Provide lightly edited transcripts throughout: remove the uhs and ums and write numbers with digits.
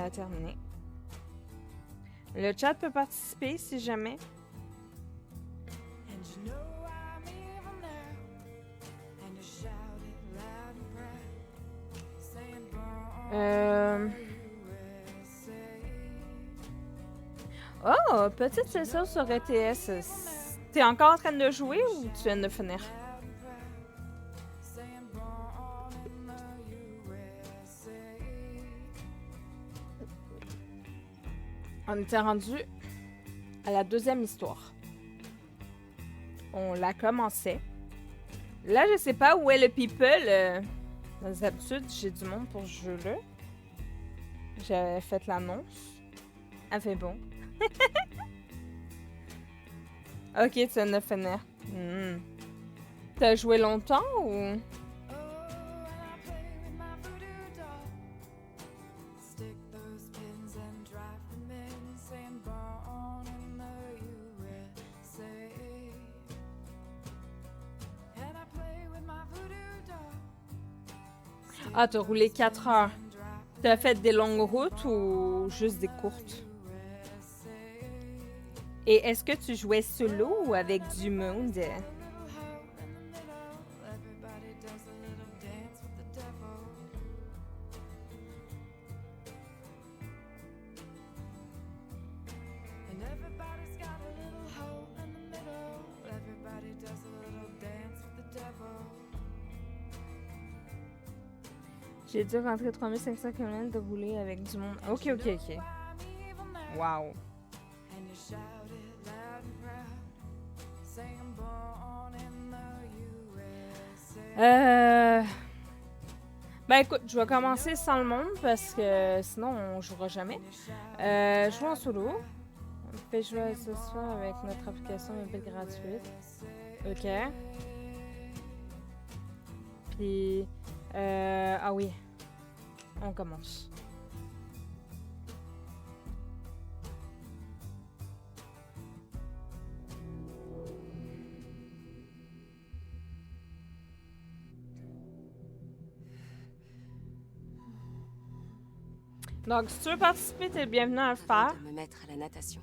a terminé. Le chat peut participer si jamais. Oh, petite session sur ETS. T'es encore en train de jouer ou tu viens de finir? On était rendu à la deuxième histoire. On la commençait. Là, je sais pas où est le people. Dans les habitudes, j'ai du monde pour ce jeu-là. J'avais fait l'annonce. Elle fait bon. Ok, tu viens de finir. T'as joué longtemps ou... Ah, t'as roulé 4 heures. T'as fait des longues routes ou juste des courtes? Et est-ce que tu jouais solo ou avec du monde? J'ai dû rentrer 3500 km de rouler avec du monde. Ok. Wow. Ben écoute, je vais commencer sans le monde parce que sinon on jouera jamais. Je joue en solo. On peut jouer ce soir avec notre application mobile gratuite. Ok. Puis, ah oui, on commence. Donc, si tu veux participer, t'es le bienvenu à le faire. Avant de me mettre à la natation,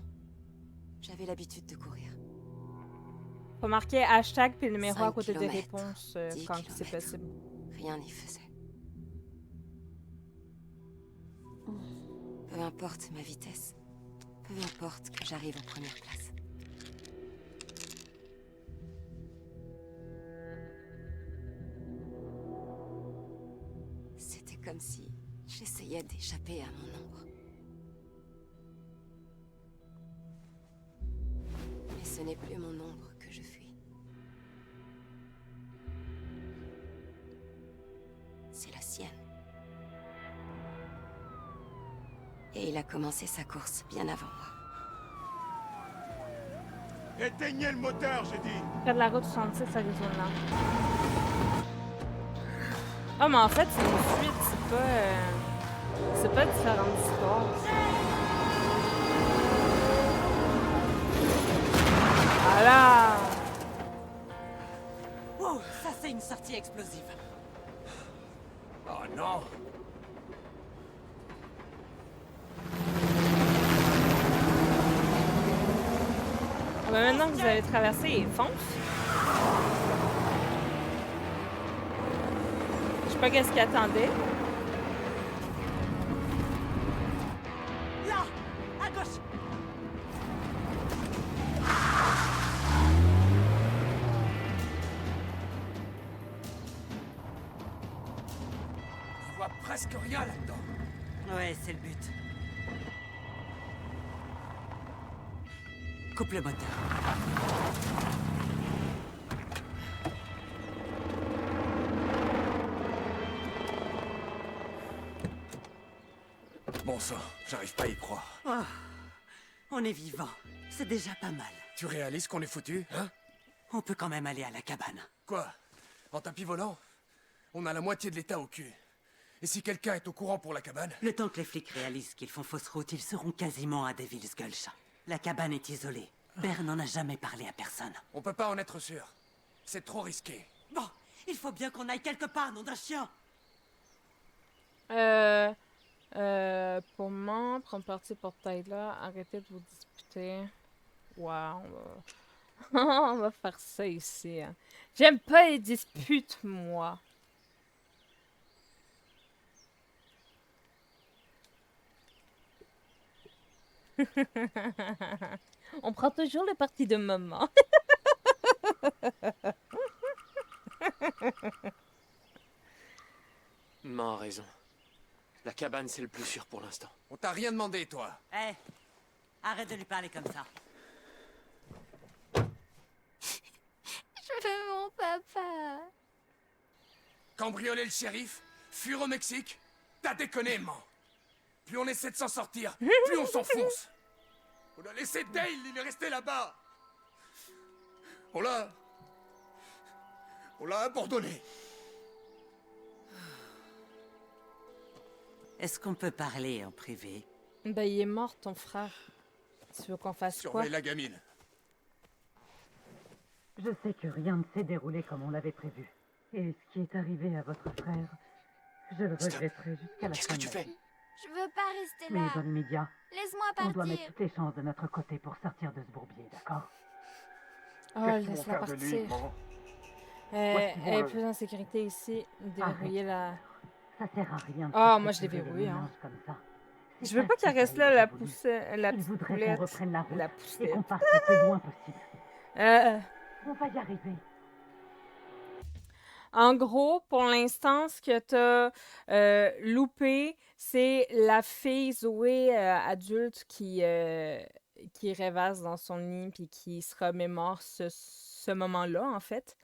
j'avais l'habitude de courir. Faut marquer hashtag puis le numéro à 5 côté des kilomètres, réponses 10 quand c'est kilomètres. possible. Rien n'y faisait. Peu importe ma vitesse, peu importe que j'arrive en première place. C'était comme si j'essayais d'échapper à mon ombre. Mais ce n'est plus mon ombre que je fuis. C'est la sienne. Et il a commencé sa course bien avant moi. Éteignez le moteur, j'ai dit. Près de la route 66 Arizona. Ah, mais en fait, c'est une suite, c'est pas différentes histoires. Voilà! Oh, ça c'est une sortie explosive. Oh non. Ben maintenant que vous avez traversé, fonce. Je sais pas qu'est-ce qu'il attendait. Là, à gauche. On voit presque rien là-dedans. Ouais, c'est le but. Coupe le moteur. Bon sang, j'arrive pas à y croire. Oh, on est vivant. C'est déjà pas mal. Tu réalises qu'on est foutu, hein? On peut quand même aller à la cabane. Quoi? En tapis volant? On a la moitié de l'État au cul. Et si quelqu'un est au courant pour la cabane? Le temps que les flics réalisent qu'ils font fausse route, ils seront quasiment à Devil's Gulch. La cabane est isolée. Bear n'en a jamais parlé à personne. On peut pas en être sûr. C'est trop risqué. Bon, il faut bien qu'on aille quelque part, nom d'un chien. Pour le moment, prendre parti pour Tyler. Arrêtez de vous disputer. Ouais, on va faire ça ici. Hein. J'aime pas les disputes, moi. On prend toujours le parti de maman. Maman a raison. La cabane, c'est le plus sûr pour l'instant. On t'a rien demandé, toi. Hé, arrête de lui parler comme ça. Je veux mon papa. Cambrioler le shérif, fuir au Mexique, t'as déconné, man. Plus on essaie de s'en sortir, plus on s'enfonce. On a laissé Dale, il est resté là-bas. On l'a abandonné. Est-ce qu'on peut parler en privé? Ben, il est mort, ton frère. Tu veux qu'on fasse quoi? Surveille la gamine. Je sais que rien ne s'est déroulé comme on l'avait prévu. Et ce qui est arrivé à votre frère, je le Stop. regretterai jusqu'à la Qu'est-ce fin que de tu ma fais? vie. Je veux pas rester Mais là. dans l'immédiat, Laisse-moi on doit mettre partir. toutes les chances de notre côté pour sortir de ce bourbier, d'accord? Oh, laisse-la partir. Elle est plus en sécurité ici. Déverrouiller la... Ça sert à rien de Ah, moi, je perpétuer l'ai le verrouillé, hein. mélange comme ça. C'est Je veux pas ça qu'elle que reste Tyler là, la a voulu. poussette. La Il petite voudrait qu'on poulette. reprenne la route La et poussette. qu'on parte le plus loin possible. Euh, On va y arriver. En gros, pour l'instant, ce que t'as loupé, c'est la fille Zoé adulte qui rêvasse dans son lit puis qui se remémore ce moment-là, en fait.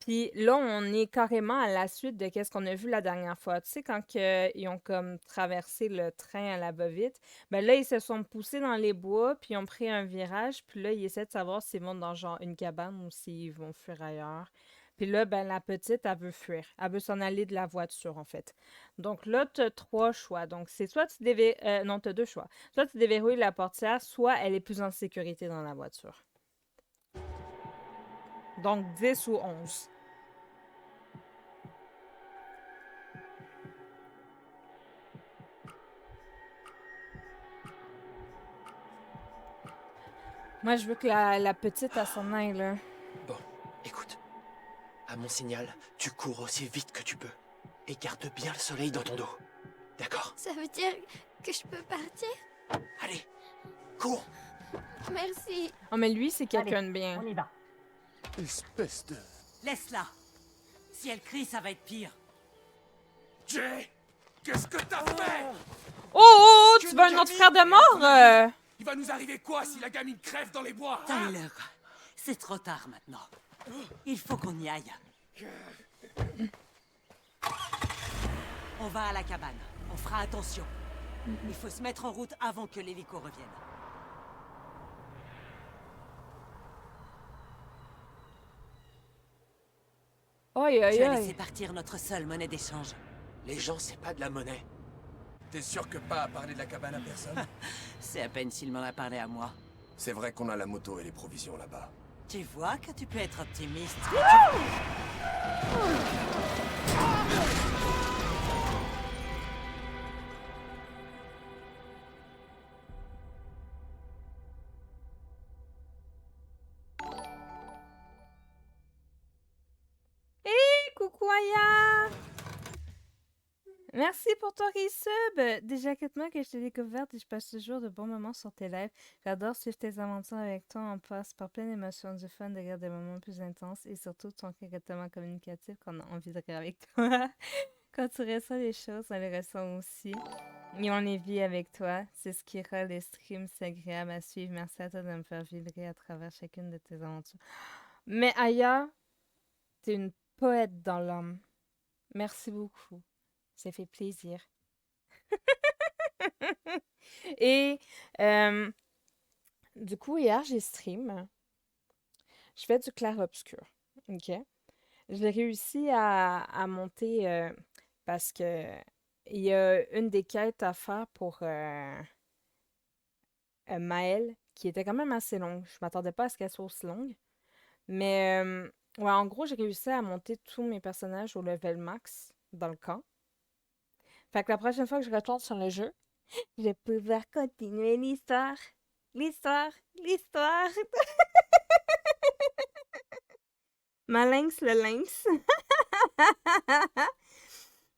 Puis là, on est carrément à la suite de qu'est-ce qu'on a vu la dernière fois. Tu sais, quand ils ont comme traversé le train à la va-vite, ben là, ils se sont poussés dans les bois, puis ils ont pris un virage, puis là, ils essaient de savoir s'ils vont dans genre une cabane ou s'ils vont fuir ailleurs. Puis là, ben la petite, elle veut fuir. Elle veut s'en aller de la voiture, en fait. Donc là, tu as 3 choix. Donc, c'est soit tu déverrouilles... non, tu as 2 choix. Soit tu déverrouilles la portière, soit elle est plus en sécurité dans la voiture. Donc, 10 ou 11. Moi, je veux que la petite, elle s'en aille, là. Bon, écoute. À mon signal, tu cours aussi vite que tu peux. Et garde bien le soleil dans ton dos. D'accord? Ça veut dire que je peux partir? Allez, cours! Merci. Oh, mais lui, c'est quelqu'un Allez, de bien. On y va. Espèce de... Laisse-la. Si elle crie, ça va être pire. Jay! Qu'est-ce que t'as fait? Oh, tu veux un autre frère de mort? Il va nous arriver quoi si la gamine crève dans les bois, hein? Tyler, c'est trop tard maintenant. Il faut qu'on y aille. On va à la cabane. On fera attention. Il faut se mettre en route avant que l'hélico revienne. Aïe, Tu aïe, as laissé aïe. partir notre seule monnaie d'échange. Les gens, c'est pas de la monnaie. T'es sûr que pas à parler de la cabane à personne? C'est à peine s'il m'en a parlé à moi. C'est vrai qu'on a la moto et les provisions là-bas. Tu vois que tu peux être optimiste. Coucou Aya! Merci pour ton resub! Déjà que moi que je t'ai découverte et je passe toujours de bons moments sur tes lives. J'adore suivre tes aventures avec toi. On passe par plein d'émotions, du fun, de rire, des moments plus intenses et surtout ton correctement communicatif qu'on a envie de rire avec toi. Quand tu ressens les choses, on les ressent aussi. Et on les vit avec toi. C'est ce qui rend les streams si agréable à suivre. Merci à toi de me faire vibrer à travers chacune de tes aventures. Mais Aya, t'es une poète dans l'âme. Merci beaucoup. Ça fait plaisir. Et du coup, hier, j'ai stream. Je fais du clair-obscur. OK? Je l'ai réussi à monter parce que il y a une des quêtes à faire pour Maëlle qui était quand même assez longue. Je m'attendais pas à ce qu'elle soit aussi longue. Mais ouais, en gros, j'ai réussi à monter tous mes personnages au level max dans le camp. Fait que la prochaine fois que je retourne sur le jeu, Je vais pouvoir continuer l'histoire. L'histoire, l'histoire. Ma lynx, le lynx.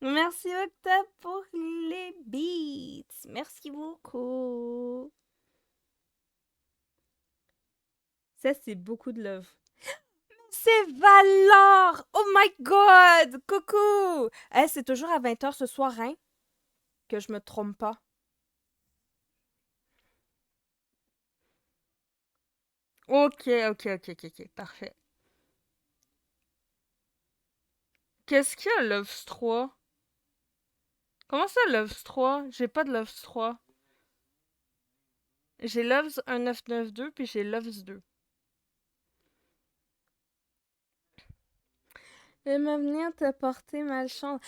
Merci Octa pour les beats. Merci beaucoup. Ça, c'est beaucoup de love. C'est Valor! Oh my god! Coucou! C'est toujours à 20h ce soir, hein? Que je me trompe pas. Ok, parfait. Qu'est-ce qu'il y a, Loves 3? Comment ça, Loves 3? J'ai pas de Loves 3. J'ai Loves 1992 puis j'ai Loves 2. Elle va venir te porter malchance.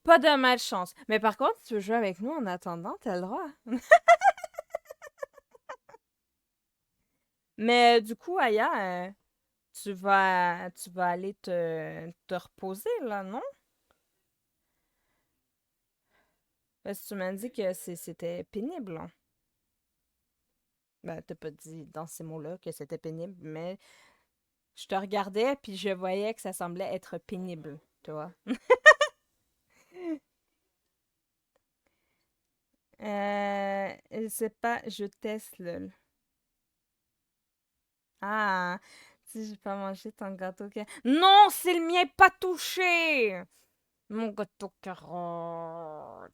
Pas de malchance. Mais par contre, si tu veux jouer avec nous en attendant, t'as le droit. Mais du coup, Aya, tu vas aller te reposer, là, non? Parce que tu m'as dit que c'était pénible, hein. Ben, t'as pas dit dans ces mots-là que c'était pénible, mais je te regardais puis je voyais que ça semblait être pénible, tu vois. C'est pas, je teste, lol. Ah, si j'ai pas mangé ton gâteau Non, c'est le mien pas touché! Mon gâteau carotte.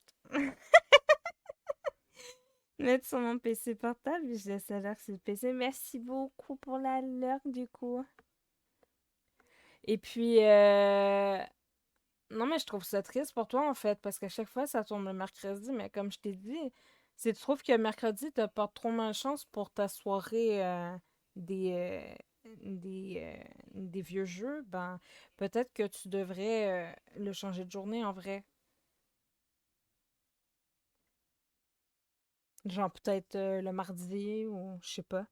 Mettre sur mon PC portable, je laisse l'alerte sur le PC. Merci beaucoup pour l'alerte, du coup. Et puis, non, mais je trouve ça triste pour toi, en fait, parce qu'à chaque fois, ça tombe le mercredi, mais comme je t'ai dit, si tu trouves que mercredi, t'as pas trop malchance pour ta soirée des, des vieux jeux, ben, peut-être que tu devrais le changer de journée, en vrai. Genre, peut-être le mardi, ou je sais pas.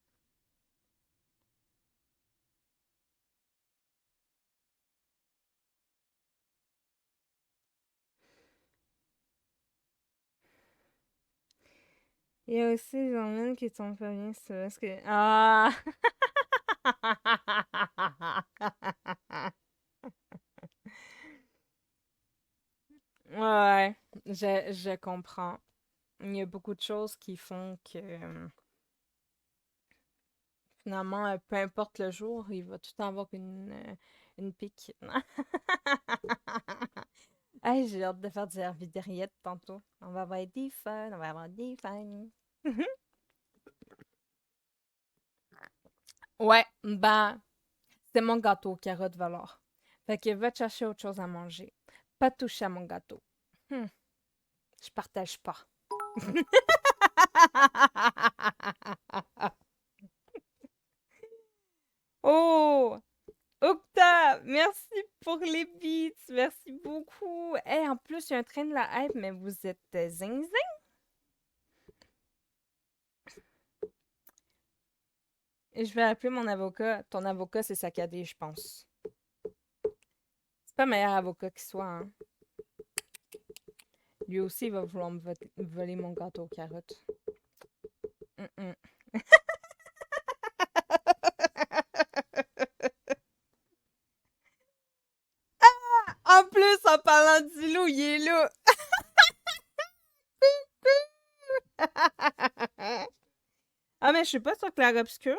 Il y a aussi les hormones qui tombent pas bien, c'est parce que... Ah! Ouais, je comprends. Il y a beaucoup de choses qui font que finalement, peu importe le jour, il va tout le temps avoir une pique. Hey, j'ai hâte de faire du hervidériette tantôt. On va avoir des fun, on va avoir des fun. Ouais, ben, c'est mon gâteau, carotte valeur. Fait que va te chercher autre chose à manger. Pas toucher à mon gâteau. Hmm, je partage pas. Oh! Octa, merci pour les beats, merci beaucoup. En plus, il y a un train de la hype, mais vous êtes zinzin. Et je vais appeler mon avocat. Ton avocat, c'est saccadé, je pense. C'est pas le meilleur avocat qui soit, hein. Lui aussi, il va vouloir me voler mon gâteau aux carottes. Mm-mm. En plus, en parlant du loup, il est là. Ah, mais je suis pas sur Clair Obscur.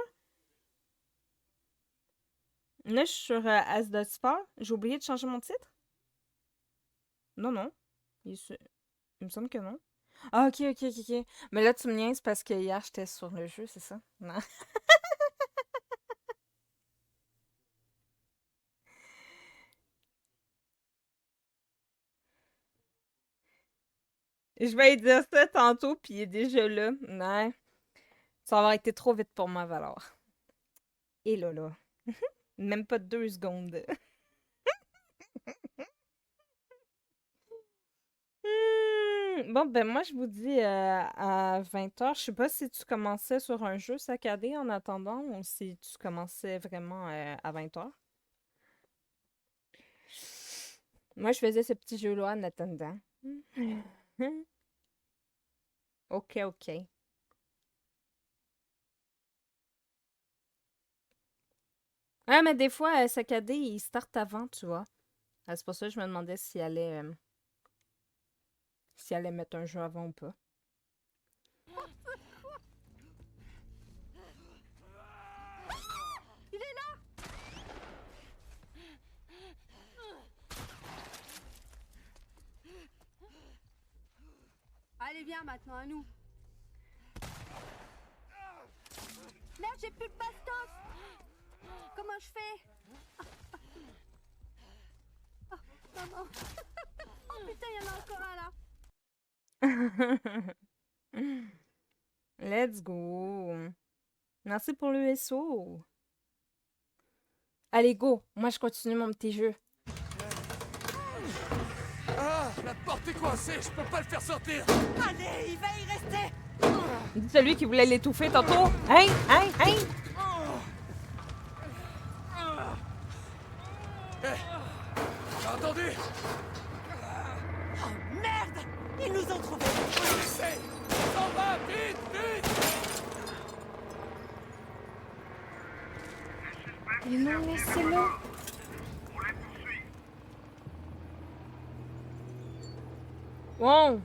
Là, je suis sur As de Sport. J'ai oublié de changer mon titre. Non, non. Il me semble que non. Ah, ok. Mais là, tu me niaises parce que hier, j'étais sur le jeu, c'est ça? Non. Je vais lui dire ça tantôt, puis il est déjà là. Non. Ça va avoir été trop vite pour moi, Valor. Et là. Même pas 2 secondes. Bon, ben moi, je vous dis à 20h. Je sais pas si tu commençais sur un jeu saccadé en attendant ou si tu commençais vraiment à 20h. Moi, je faisais ce petit jeu-là en attendant. Ok, ok. Ah, mais des fois, saccadé, il start avant, tu vois. Ah, c'est pour ça que je me demandais s'il allait mettre un jeu avant ou pas. Allez, viens maintenant, à nous. Merde, j'ai plus de bastos. Comment je fais? Oh, maman. Oh putain, il y en a encore un là. Let's go. Merci pour le SO. Allez, go. Moi, je continue mon petit jeu. Ah, la porte est coincée, je peux pas le faire sortir. Allez, il va y rester. Dis celui qui voulait l'étouffer tantôt. Hein? Hein? Hein? T'as entendu? Oh merde, ils nous ont trouvés. Laissez! S'en va, vite, vite! Et non, laissez-le. Wow.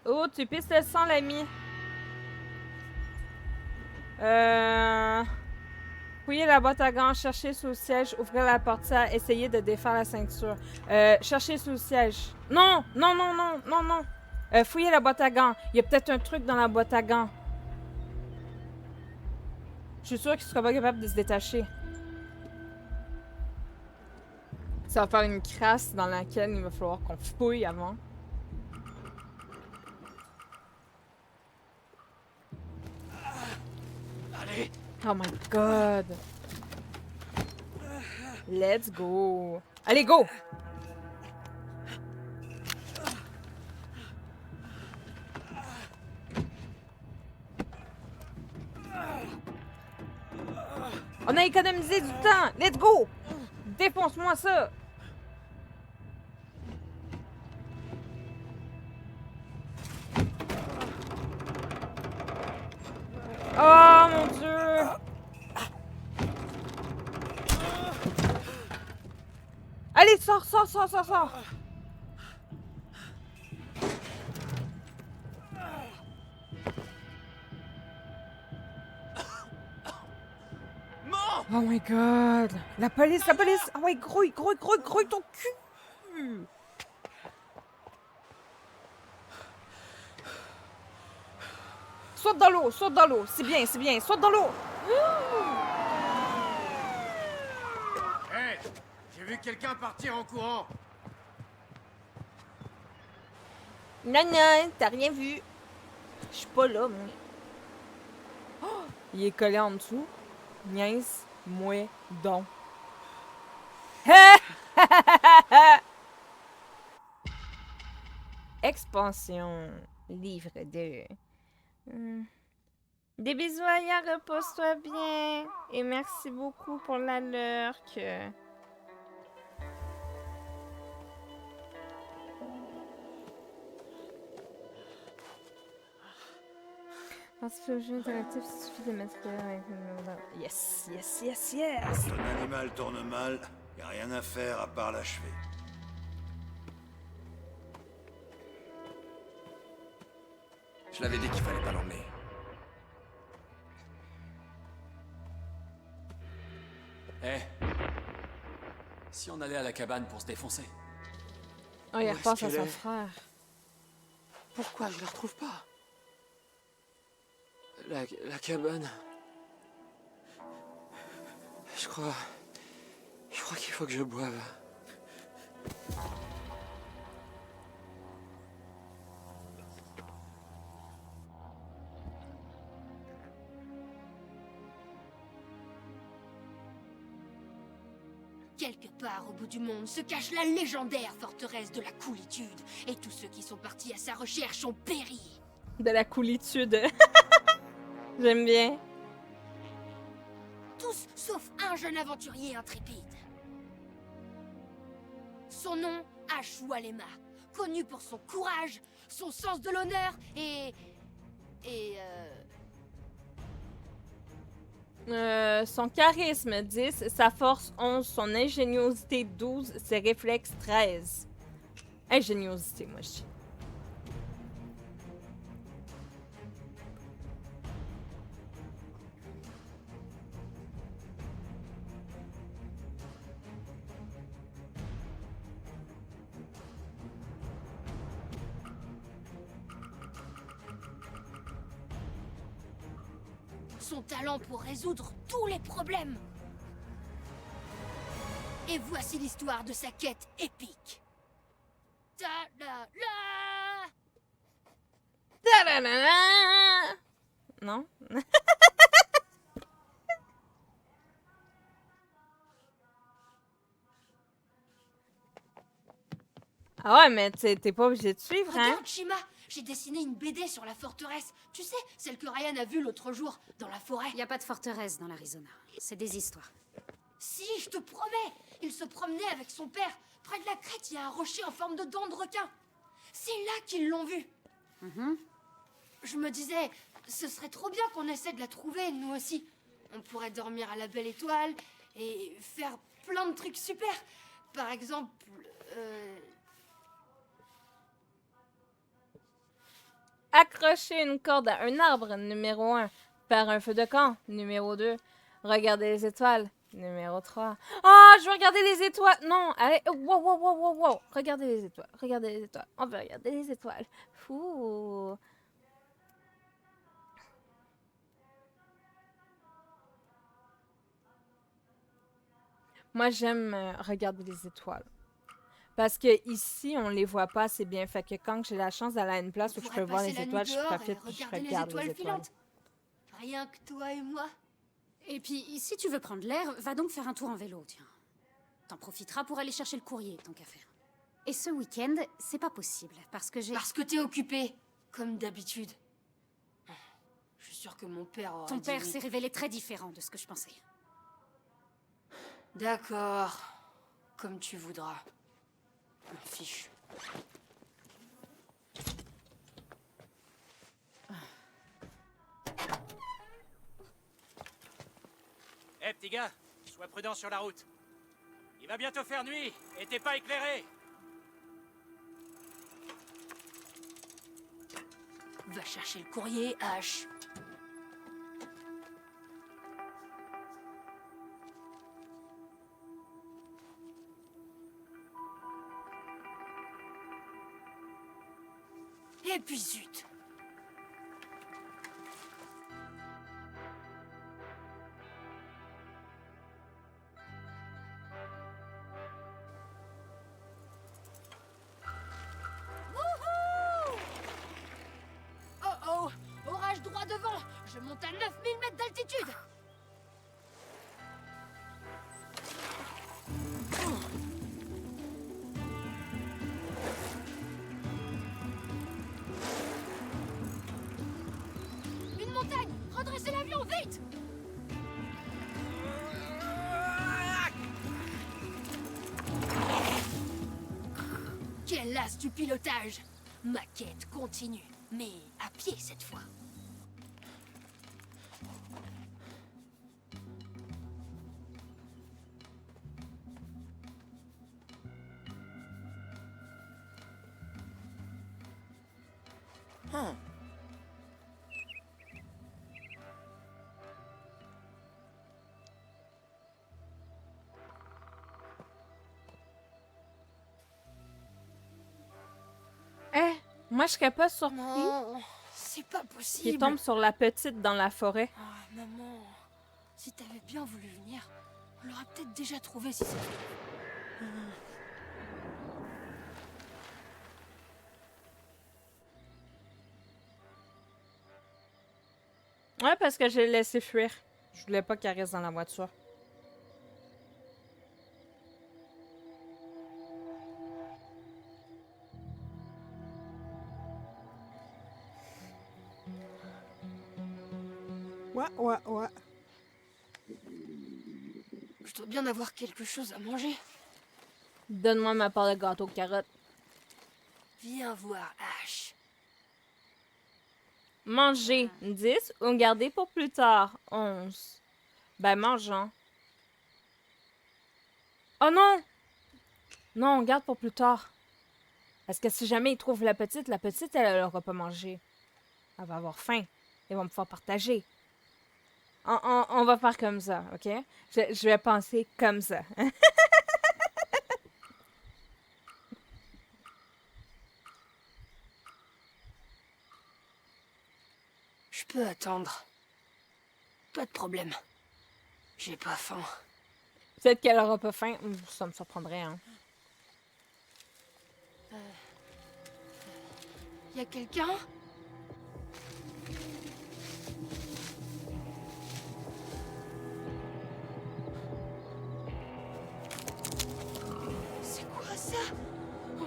Oh, tu pisses le sang, l'ami. Fouillez la boîte à gants, cherchez sous le siège, ouvrez la portière, essayez de défaire la ceinture. Cherchez sous le siège. Non, non, non, non, non, non. Fouillez la boîte à gants. Il y a peut-être un truc dans la boîte à gants. Je suis sûre qu'il sera pas capable de se détacher. Ça va faire une crasse dans laquelle il va falloir qu'on fouille avant. Allez! Oh my god. Let's go. Allez, go! On a économisé du temps! Let's go! Défonce-moi ça! Oh mon dieu! Allez, sors, sors, sors, sors, sors! Oh my god! La police, la police! Ah ouais, grouille, grouille, grouille, grouille ton cul! Saute dans l'eau, c'est bien, saute dans l'eau! Hé! J'ai vu quelqu'un partir en courant! Non, non, t'as rien vu. Je suis pas là, moi. Oh, il est collé en dessous. Niaise-moi donc. Expansion. Livre 2. Des bisous ailleurs, repose-toi bien. Et merci beaucoup pour la lurk. Dans ce jeu interactif, il suffit de mettre avec le... Yes, yes, yes, yes! Quand un animal tourne mal, y a rien à faire à part l'achever. Je l'avais dit qu'il fallait pas l'emmener. Eh, si on allait à la cabane pour se défoncer? Oh, il Où repense est-ce à qu'elle son est frère. Pourquoi je la retrouve pas? La cabane... Je crois qu'il faut que je boive. Quelque part au bout du monde se cache la légendaire forteresse de la Coolitude. Et tous ceux qui sont partis à sa recherche ont péri. De la coolitude. J'aime bien. Tous sauf un jeune aventurier intrépide. Son nom, Ashwalema. connu pour son courage, son sens de l'honneur et Son charisme 10, sa force 11, son ingéniosité 12, ses réflexes 13. Ingéniosité, moi je dis. son talent pour résoudre tous les problèmes. Et voici l'histoire de sa quête épique. Ta-da-la! Ta-da-da-da! Non? Ah ouais, mais t'es pas obligé de suivre, hein? Regarde, Shima, j'ai dessiné une BD sur la forteresse. Tu sais, celle que Ryan a vue l'autre jour, dans la forêt. Y a pas de forteresse dans l'Arizona. C'est des histoires. Si, je te promets! Il se promenait avec son père. Près de la crête, il y a un rocher en forme de dent de requin. C'est là qu'ils l'ont vu. Je me disais, ce serait trop bien qu'on essaie de la trouver, nous aussi. On pourrait dormir à la belle étoile et faire plein de trucs super. Par exemple... Accrocher une corde à un arbre, numéro 1. Faire un feu de camp, numéro 2. Regarder les étoiles, numéro 3. Ah, je veux regarder les étoiles. Non, allez, wow, wow, wow, wow, wow. Regardez les étoiles, regardez les étoiles. On veut regarder les étoiles. Fou. Moi, j'aime regarder les étoiles. Parce que ici, on les voit pas assez bien. Fait que quand j'ai la chance d'aller à une place où je peux voir les étoiles, je profite et je regarde les étoiles. Rien que toi et moi. Et puis, si tu veux prendre l'air, va donc faire un tour en vélo, tiens. T'en profiteras pour aller chercher le courrier, tant qu'à faire. Et ce week-end, c'est pas possible, parce que j'ai... Parce que t'es occupé, comme d'habitude. Je suis sûre que mon père aura Ton dit père oui. s'est révélé très différent de ce que je pensais. D'accord. Comme tu voudras. M'en fiche. Eh petit gars, sois prudent sur la route. Il va bientôt faire nuit et t'es pas éclairé. Va chercher le courrier, H. Et puis zut. Wouhou! Oh oh! Orage droit devant! Je monte à 9000 mètres d'altitude! Une montagne! Redressez l'avion, vite! Quel as du pilotage! Ma quête continue, mais à pied cette fois. Eh, moi, je serais pas surpris Non, c'est pas possible. qu'il tombe sur la petite dans la forêt. Ah, maman, si t'avais bien voulu venir, on l'aurait peut-être déjà trouvé si c'était... Ouais, parce que j'ai laissé fuir. Je voulais pas qu'elle reste dans la voiture. Ouais. Je dois bien avoir quelque chose à manger. Donne-moi ma part de gâteau carotte. Viens voir, Ash. Manger 10 ou garder pour plus tard 11. Ben, mangeant. Oh non! Non, on garde pour plus tard. Parce que si jamais ils trouvent la petite, elle n'aura pas mangé. Elle va avoir faim. Ils vont pouvoir partager. On va faire comme ça, OK? Je vais penser comme ça. Je peux attendre. Pas de problème. J'ai pas faim. Peut-être qu'elle aura pas faim. Ça me surprendrait, hein. Y a quelqu'un? C'est quoi ça? Oh non,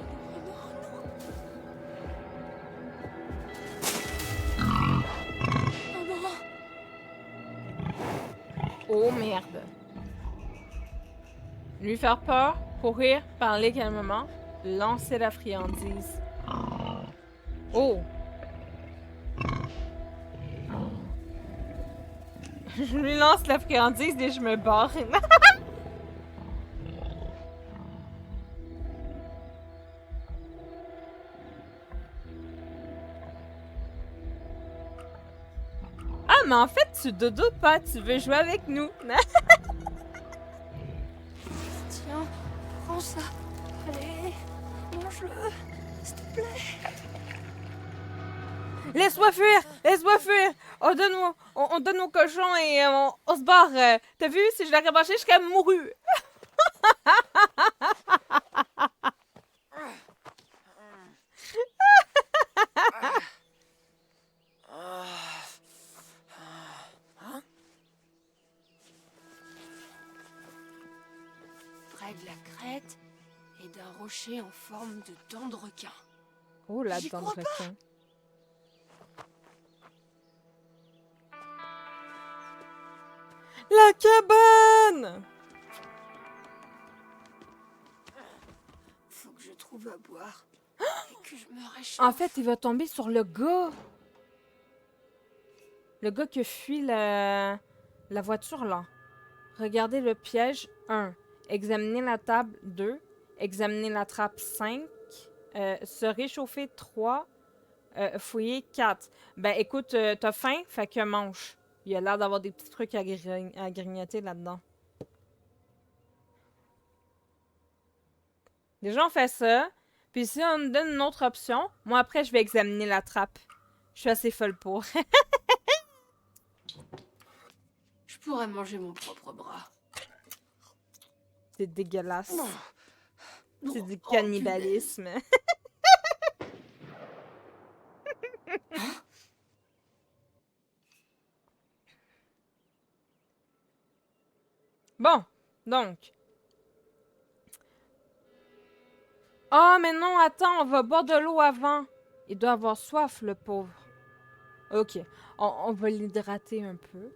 oh non, non. Oh merde. Lui faire peur, courir, parler calmement, lancer la friandise. Oh! Je lui lance la friandise et je me barre. Ah, mais en fait, tu dodo pas, tu veux jouer avec nous. Tiens, prends ça. Allez, mange-le, s'il te plaît. Laisse-moi fuir! Laisse-moi fuir! On donne mon cochon et on se barre. T'as vu? Si je l'aurais mangé, je serais mouru. Près de la crête et d'un rocher en forme de dent de requin. Oh, la J'y dent de crois pas. requin. La cabane! Faut que je trouve à boire et que je me réchauffe. En fait, il va tomber sur le gars. Le gars qui a fui la voiture, là. Regardez le piège 1. Examiner la table 2. Examiner la trappe 5. Se réchauffer 3. Fouiller 4. Ben, écoute, t'as faim? Fait que mange. Il a l'air d'avoir des petits trucs à grignoter là-dedans. Déjà, on fait ça. Puis si on me donne une autre option, moi, après, je vais examiner la trappe. Je suis assez folle pour. Je pourrais manger mon propre bras. C'est dégueulasse. Non. C'est Non. du Oh, cannibalisme. Bon, donc. Ah, mais non, attends, on va boire de l'eau avant. Il doit avoir soif, le pauvre. Ok, on va l'hydrater un peu.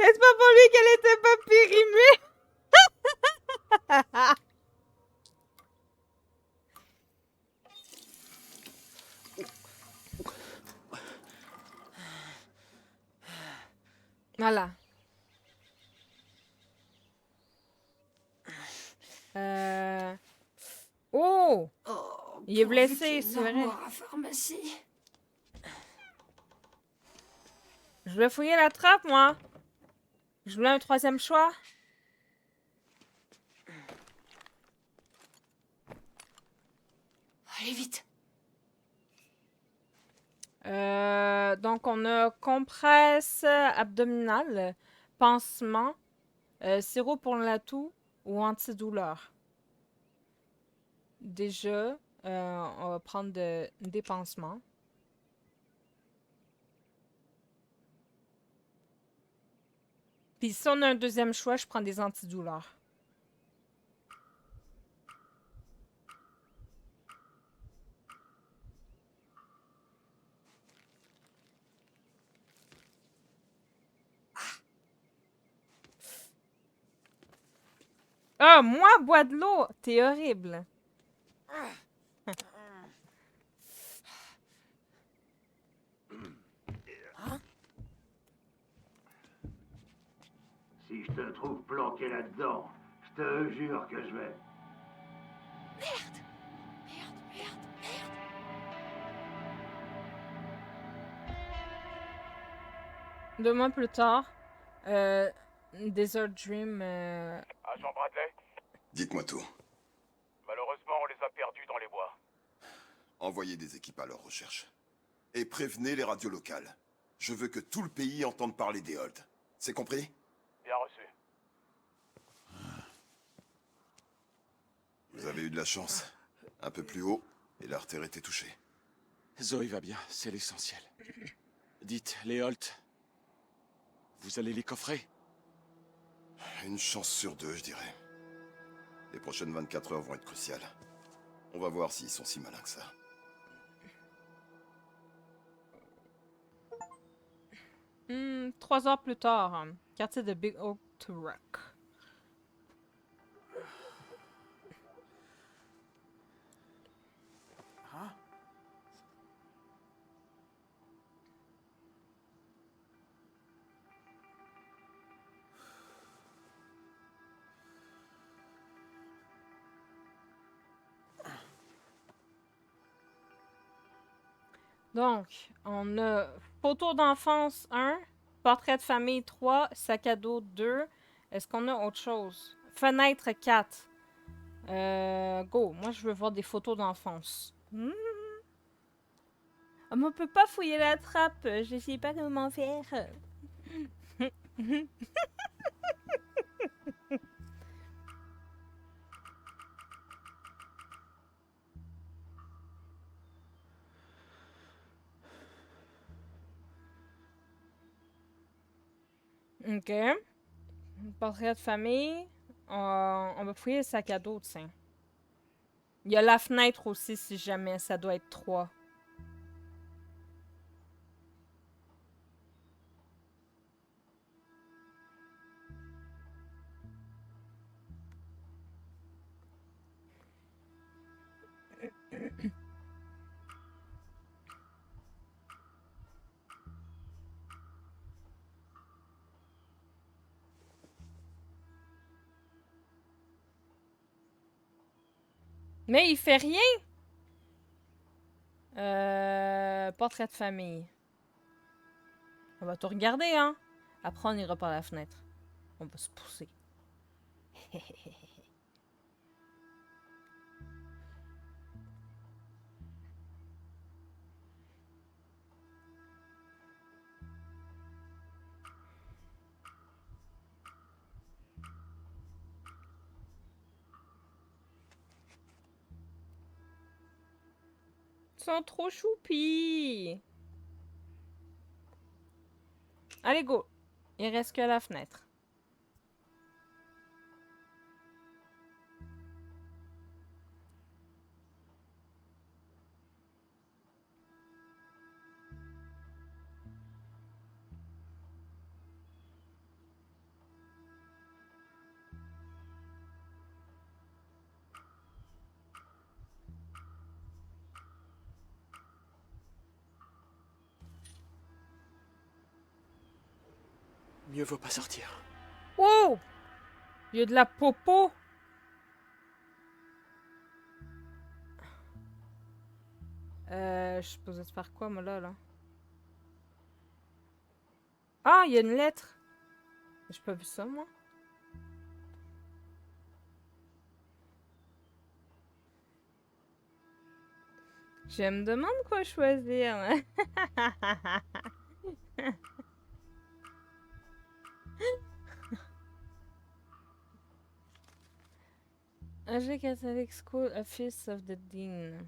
C'est pas pour lui qu'elle était pas périmée. Voilà. Oh! Oh, Il est pourvu blessé, qu'il y ait c'est une vrai. armoire à pharmacie. Je vais fouiller la trappe, moi. Je voulais un troisième choix. Allez, vite. Donc, on a compresse abdominale, pansement, sirop pour la toux ou antidouleur. Déjà, on va prendre des pansements. Puis si on a un deuxième choix, je prends des antidouleurs. Ah, moi, bois de l'eau! T'es horrible. Si je te trouve planqué là-dedans, je te jure que je vais... Merde! Merde, merde, merde! Deux mois plus tard, Desert Dream. Agent Bradley, Dites-moi tout. malheureusement, on les a perdus dans les bois. Envoyez des équipes à leur recherche. Et prévenez les radios locales. Je veux que tout le pays entende parler des Holds. C'est compris? Bien reçu. Vous avez eu de la chance. Un peu plus haut, et l'artère était touchée. Zoé va bien, c'est l'essentiel. Dites, les Holt, vous allez les coffrer? Une chance sur deux, je dirais. Les prochaines 24 heures vont être cruciales. On va voir s'ils sont si malins que ça. Trois heures plus tard, quartier de Big Oak to Rock. Donc, on a photo d'enfance 1, portrait de famille 3, sac à dos 2. Est-ce qu'on a autre chose? Fenêtre 4. Go. Moi, je veux voir des photos d'enfance. Ah, mais on peut pas fouiller la trappe. Je sais pas comment faire. Ok. Portrait de famille. On va fouiller le sac à dos, tiens. Il y a la fenêtre aussi, si jamais. Ça doit être 3. Mais il fait rien! Portrait de famille. On va tout regarder, hein? Après, on ira par la fenêtre. On va se pousser. Ils sont trop choupis! Allez, go! Il reste que la fenêtre. Mieux vaut pas sortir. Wow! Il y a de la popo! Je suis supposée de faire quoi, moi, là? Ah, il y a une lettre! J'ai pas vu ça, moi. Je me demande quoi choisir. AG Catholic School Office of the Dean.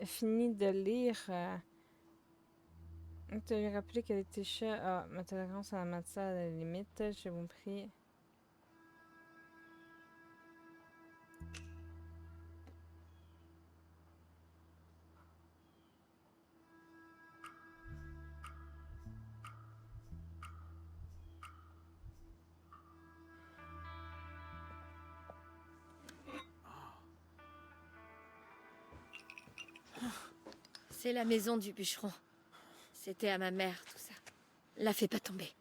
Fini de lire. Tu lui rappeler qu'elle était chère. Ah, ma tolérance à la matière à la limite. Je vous prie. C'est la maison du bûcheron. C'était à ma mère, tout ça. La fais pas tomber.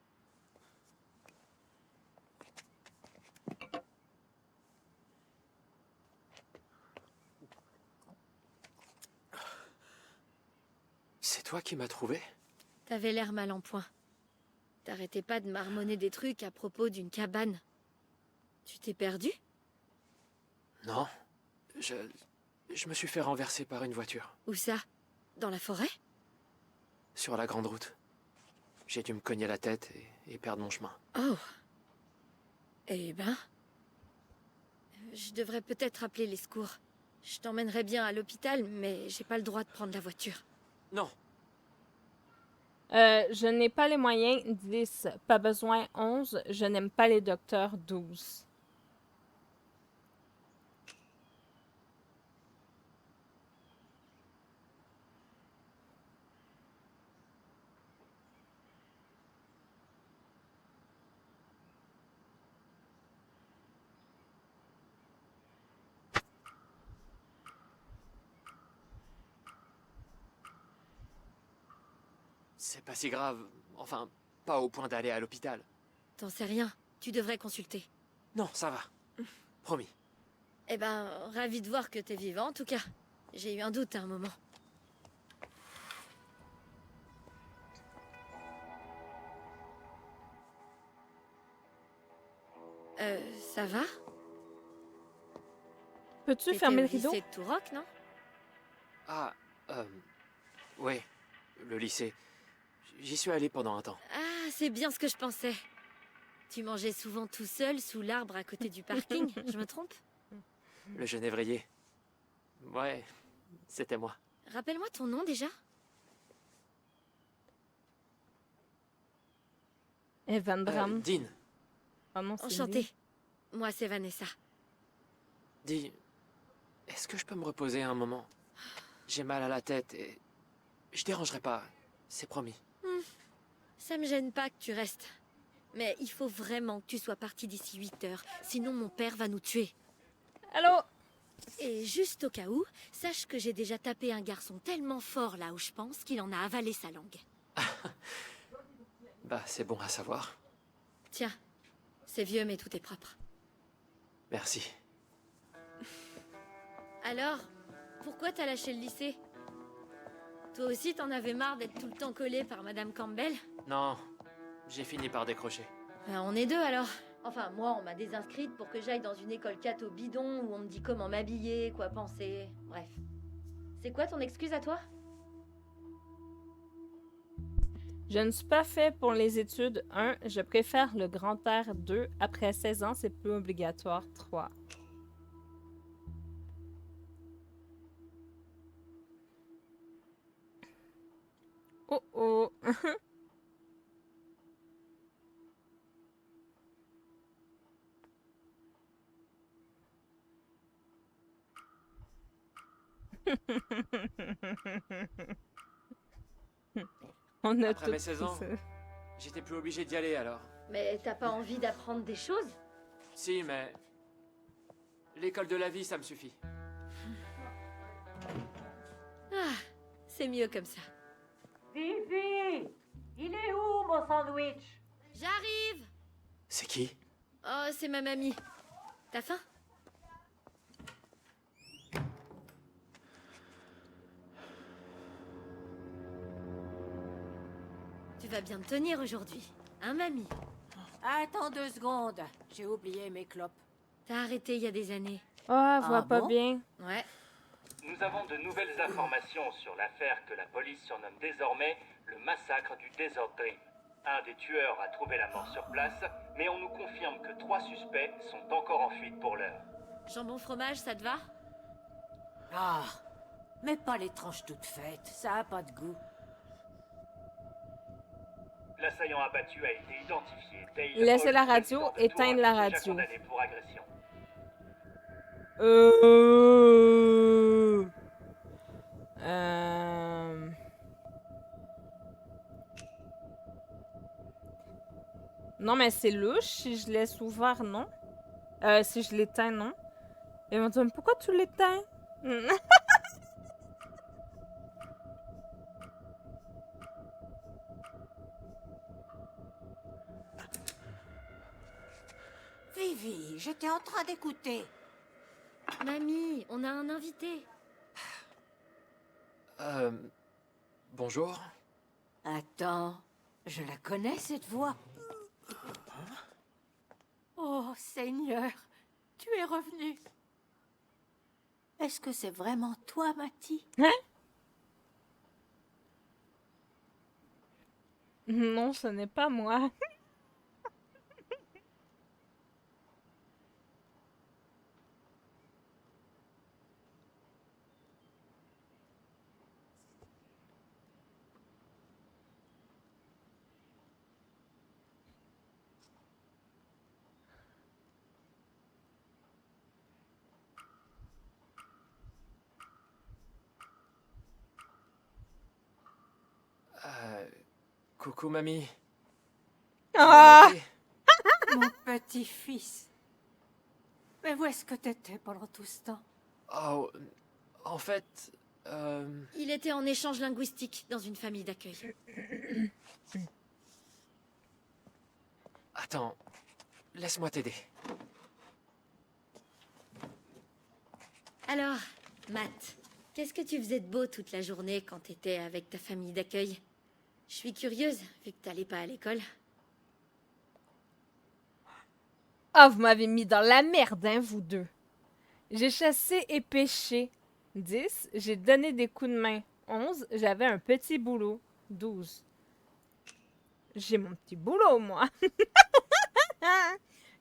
C'est toi qui m'as trouvé? T'avais l'air mal en point. T'arrêtais pas de marmonner des trucs à propos d'une cabane. Tu t'es perdu? Non. Je me suis fait renverser par une voiture. Où ça? Dans la forêt? Sur la grande route. J'ai dû me cogner la tête et perdre mon chemin. Oh. Eh ben... Je devrais peut-être appeler les secours. Je t'emmènerais bien à l'hôpital, mais j'ai pas le droit de prendre la voiture. Non. Je n'ai pas les moyens, 10. Pas besoin, 11. Je n'aime pas les docteurs, 12. C'est pas si grave. Enfin, pas au point d'aller à l'hôpital. T'en sais rien. Tu devrais consulter. Non, ça va. Promis. Eh ben, ravi de voir que t'es vivant, en tout cas. J'ai eu un doute à un moment. Ça va? Peux-tu fermer le rideau? C'est de Turok, non? Ah, ouais. Le lycée. J'y suis allé pendant un temps. Ah, c'est bien ce que je pensais. Tu mangeais souvent tout seul sous l'arbre à côté du parking, je me trompe? Le genévrier. Ouais, c'était moi. Rappelle-moi ton nom déjà? Evan Bram. Dean. Oh non, c'est Enchantée. lui. Moi, c'est Vanessa. Dis, est-ce que je peux me reposer un moment? J'ai mal à la tête et... Je dérangerai pas, c'est promis. Ça me gêne pas que tu restes. Mais il faut vraiment que tu sois parti d'ici 8 heures, sinon mon père va nous tuer. Allô? Et juste au cas où, sache que j'ai déjà tapé un garçon tellement fort là où je pense qu'il en a avalé sa langue. Bah, c'est bon à savoir. Tiens, c'est vieux mais tout est propre. Merci. Alors, pourquoi t'as lâché le lycée? Toi aussi t'en avais marre d'être tout le temps collé par Madame Campbell? Non, j'ai fini par décrocher. Ben, on est deux alors. Enfin, moi, on m'a désinscrite pour que j'aille dans une école catho bidon où on me dit comment m'habiller, quoi penser. Bref. C'est quoi ton excuse à toi? Je ne suis pas fait pour les études. 1. Je préfère le grand air. 2. Après 16 ans, c'est plus obligatoire. 3. Oh oh. On a Après mes tout 16 ans, ça. j'étais plus obligé d'y aller alors. Mais t'as pas envie d'apprendre des choses? Si, mais... L'école de la vie, ça me suffit. Ah, c'est mieux comme ça. Vivi! Il est où, mon sandwich? J'arrive! C'est qui? Oh, c'est ma mamie. T'as faim? Tu vas bien te tenir aujourd'hui, hein, mamie? Attends 2 secondes. J'ai oublié mes clopes. T'as arrêté il y a des années. Oh, elle voit pas bon? bien. Ouais. Nous avons de nouvelles informations sur l'affaire que la police surnomme désormais le massacre du Desert Dream. Un des tueurs a trouvé la mort sur place, mais on nous confirme que 3 suspects sont encore en fuite pour l'heure. Jambon fromage, ça te va? Ah, mais pas les tranches toutes faites. Ça a pas de goût. L'assaillant abattu a été identifié. Dale Laissez Hall, la radio, résident de éteindre la Tours, déjà radio. condamné pour agression. Non, mais c'est louche si je laisse ouvert, non? Si je l'éteins, non? Et on me dit, pourquoi tu l'éteins? vie, j'étais en train d'écouter. Mamie, on a un invité. Bonjour. Attends, je la connais cette voix. Oh Seigneur, tu es revenu. Est-ce que c'est vraiment toi, Matty? Hein? Non, ce n'est pas moi. Coucou, mamie. Ah! Mon petit-fils. Mais où est-ce que t'étais pendant tout ce temps? Oh, en fait, Il était en échange linguistique dans une famille d'accueil. Attends, laisse-moi t'aider. Alors, Matt, qu'est-ce que tu faisais de beau toute la journée quand t'étais avec ta famille d'accueil? Je suis curieuse, vu que t'allais pas à l'école. Ah, vous m'avez mis dans la merde, hein, vous deux. J'ai chassé et pêché. 10. J'ai donné des coups de main. 11. J'avais un petit boulot. 12. J'ai mon petit boulot, moi.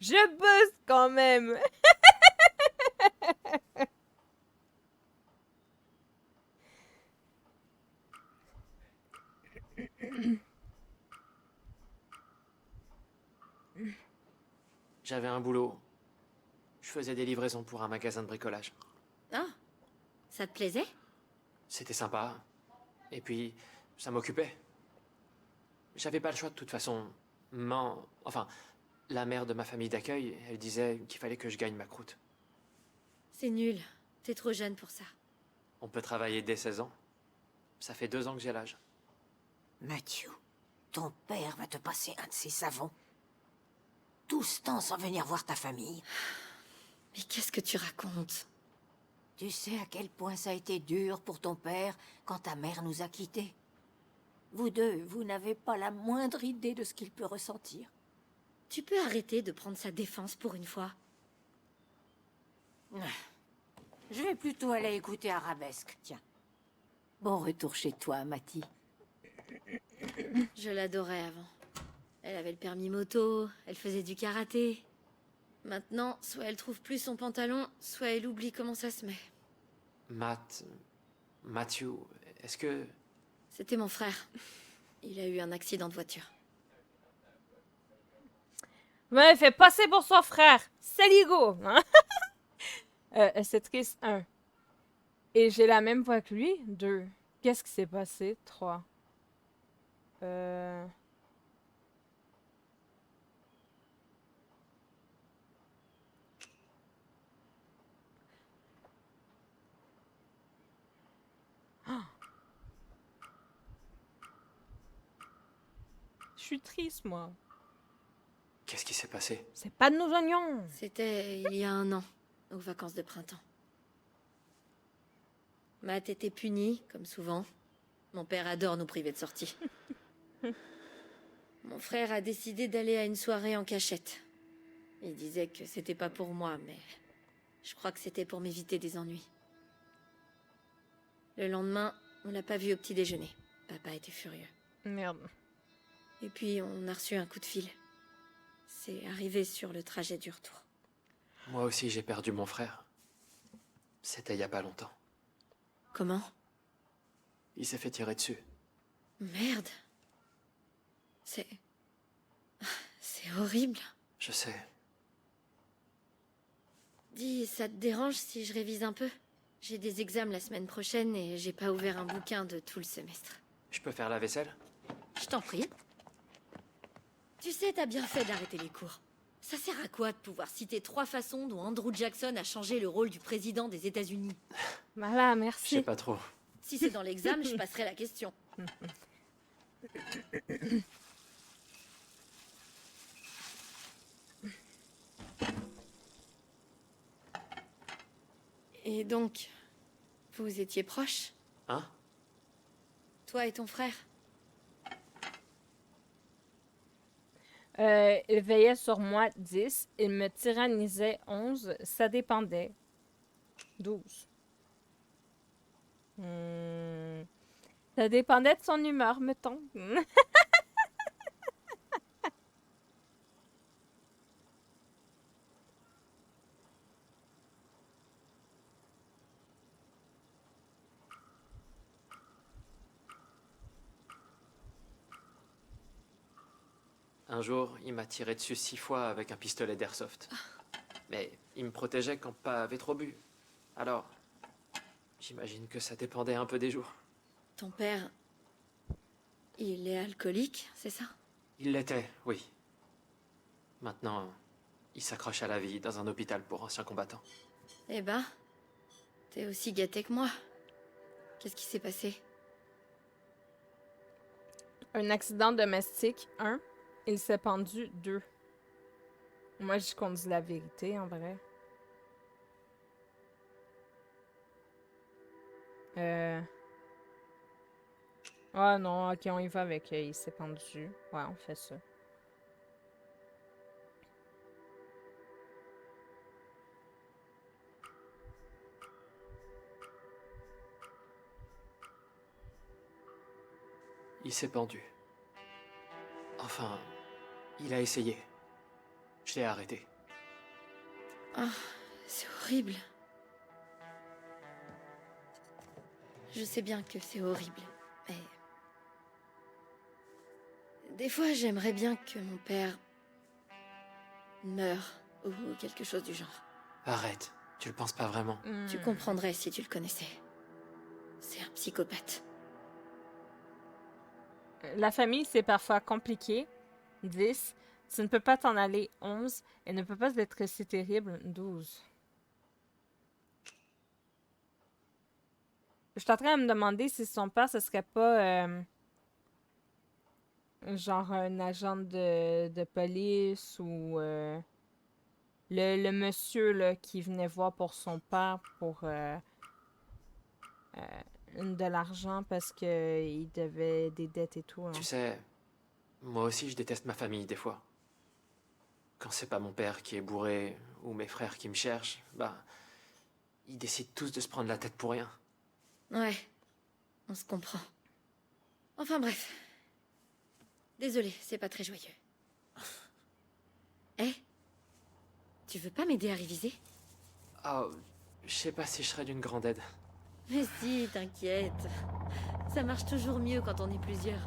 Je bosse quand même. J'avais un boulot. Je faisais des livraisons pour un magasin de bricolage. Ah, ça te plaisait? C'était sympa. Et puis, ça m'occupait. J'avais pas le choix de toute façon. Enfin, la mère de ma famille d'accueil, elle disait qu'il fallait que je gagne ma croûte. C'est nul, t'es trop jeune pour ça. On peut travailler dès 16 ans. Ça fait 2 ans que j'ai l'âge. Matthew, ton père va te passer un de ses savons. Tout ce temps sans venir voir ta famille. Mais qu'est-ce que tu racontes? Tu sais à quel point ça a été dur pour ton père quand ta mère nous a quittés. Vous deux, vous n'avez pas la moindre idée de ce qu'il peut ressentir. Tu peux arrêter de prendre sa défense pour une fois? Je vais plutôt aller écouter Arabesque, tiens. Bon retour chez toi, Matty. Je l'adorais avant. Elle avait le permis moto, elle faisait du karaté. Maintenant, soit elle trouve plus son pantalon, soit elle oublie comment ça se met. Matthew, est-ce que... C'était mon frère. Il a eu un accident de voiture. Vous m'avez fait passer pour son frère. Saligo. Hein? C'est triste. 1. Et j'ai la même voix que lui. 2. Qu'est-ce qui s'est passé? 3. Je suis triste, moi. Qu'est-ce qui s'est passé? C'est pas de nos oignons. C'était il y a 1 an, aux vacances de printemps. Matt était puni, comme souvent. Mon père adore nous priver de sortie. Mon frère a décidé d'aller à une soirée en cachette. Il disait que c'était pas pour moi, mais je crois que c'était pour m'éviter des ennuis. Le lendemain, on l'a pas vu au petit déjeuner. Papa était furieux. Merde. Et puis, on a reçu un coup de fil. C'est arrivé sur le trajet du retour. Moi aussi, j'ai perdu mon frère. C'était il y a pas longtemps. Comment? Il s'est fait tirer dessus. Merde. C'est horrible. Je sais. Dis, ça te dérange si je révise un peu? J'ai des examens la semaine prochaine et j'ai pas ouvert un bouquin de tout le semestre. Je peux faire la vaisselle? Je t'en prie. Tu sais, t'as bien fait d'arrêter les cours. Ça sert à quoi de pouvoir citer 3 façons dont Andrew Jackson a changé le rôle du président des États-Unis? Voilà, merci. Je sais pas trop. Si c'est dans l'examen, je passerai la question. Et donc, vous étiez proches? Hein? Toi et ton frère? Il veillait sur moi 10, il me tyrannisait 11, ça dépendait. 12. Ça dépendait de son humeur, mettons. Un jour, il m'a tiré dessus 6 fois avec un pistolet d'airsoft. Mais il me protégeait quand pas avait trop bu. Alors, j'imagine que ça dépendait un peu des jours. Ton père... il est alcoolique, c'est ça? Il l'était, oui. Maintenant, il s'accroche à la vie dans un hôpital pour anciens combattants. Eh ben, t'es aussi gâté que moi. Qu'est-ce qui s'est passé? Un accident domestique, 1. Il s'est pendu, 2. Moi, je qu'on dit la vérité, en vrai. Ah non, ok, on y va avec il s'est pendu. Ouais, on fait ça. Il s'est pendu. Enfin, il a essayé. Je l'ai arrêté. Ah, c'est horrible. Je sais bien que c'est horrible, mais... des fois, j'aimerais bien que mon père... meure, ou quelque chose du genre. Arrête, tu le penses pas vraiment. Tu comprendrais si tu le connaissais. C'est un psychopathe. La famille, c'est parfois compliqué. 10. Tu ne peux pas t'en aller. 11. Elle ne peut pas être si terrible. 12. Je suis en train de me demander si son père, ce serait pas genre un agent de police ou le monsieur là, qui venait voir pour son père pour de l'argent parce qu'il devait des dettes et tout. Hein. Tu sais, moi aussi je déteste ma famille des fois. Quand c'est pas mon père qui est bourré ou mes frères qui me cherchent, bah, ils décident tous de se prendre la tête pour rien. Ouais, on se comprend. Enfin bref. Désolée, c'est pas très joyeux. Eh, tu veux pas m'aider à réviser? Oh, je sais pas si je serais d'une grande aide. Mais si, t'inquiète. Ça marche toujours mieux quand on est plusieurs.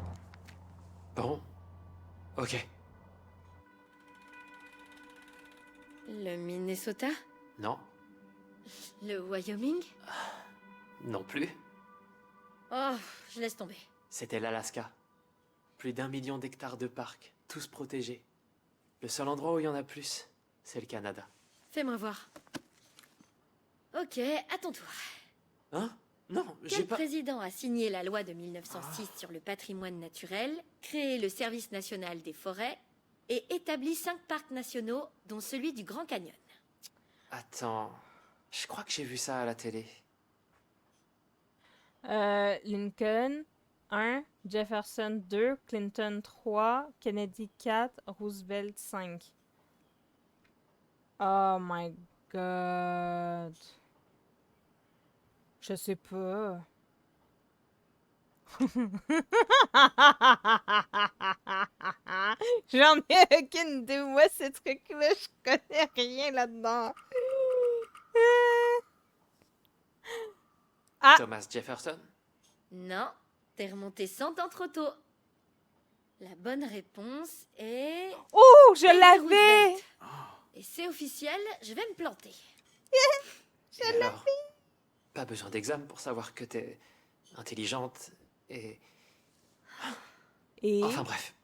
Bon, ok. Le Minnesota? Non, Le Wyoming? non plus. Oh, je laisse tomber. C'était l'Alaska. Plus d'1 million d'hectares de parcs, tous protégés. Le seul endroit où il y en a plus, c'est le Canada. Fais-moi voir. Ok, à ton tour. Hein? Non, j'ai Quel pas... président a signé la loi de 1906 sur le patrimoine naturel, créé le Service national des forêts et établi 5 parcs nationaux, dont celui du Grand Canyon? Attends, je crois que j'ai vu ça à la télé. Lincoln 1, Jefferson 2, Clinton 3, Kennedy 4, Roosevelt 5. Oh my god. Je sais pas. J'en ai aucune idée. Moi, ces trucs-là, je connais rien là-dedans. Ah! Thomas Jefferson? Non, t'es remonté 100 ans trop tôt. La bonne réponse est... Oh, je Teddy l'avais! Roosevelt. Et c'est officiel, je vais me planter. Je Et alors, l'avais! pas besoin d'examen pour savoir que t'es intelligente et... Et... Enfin bref.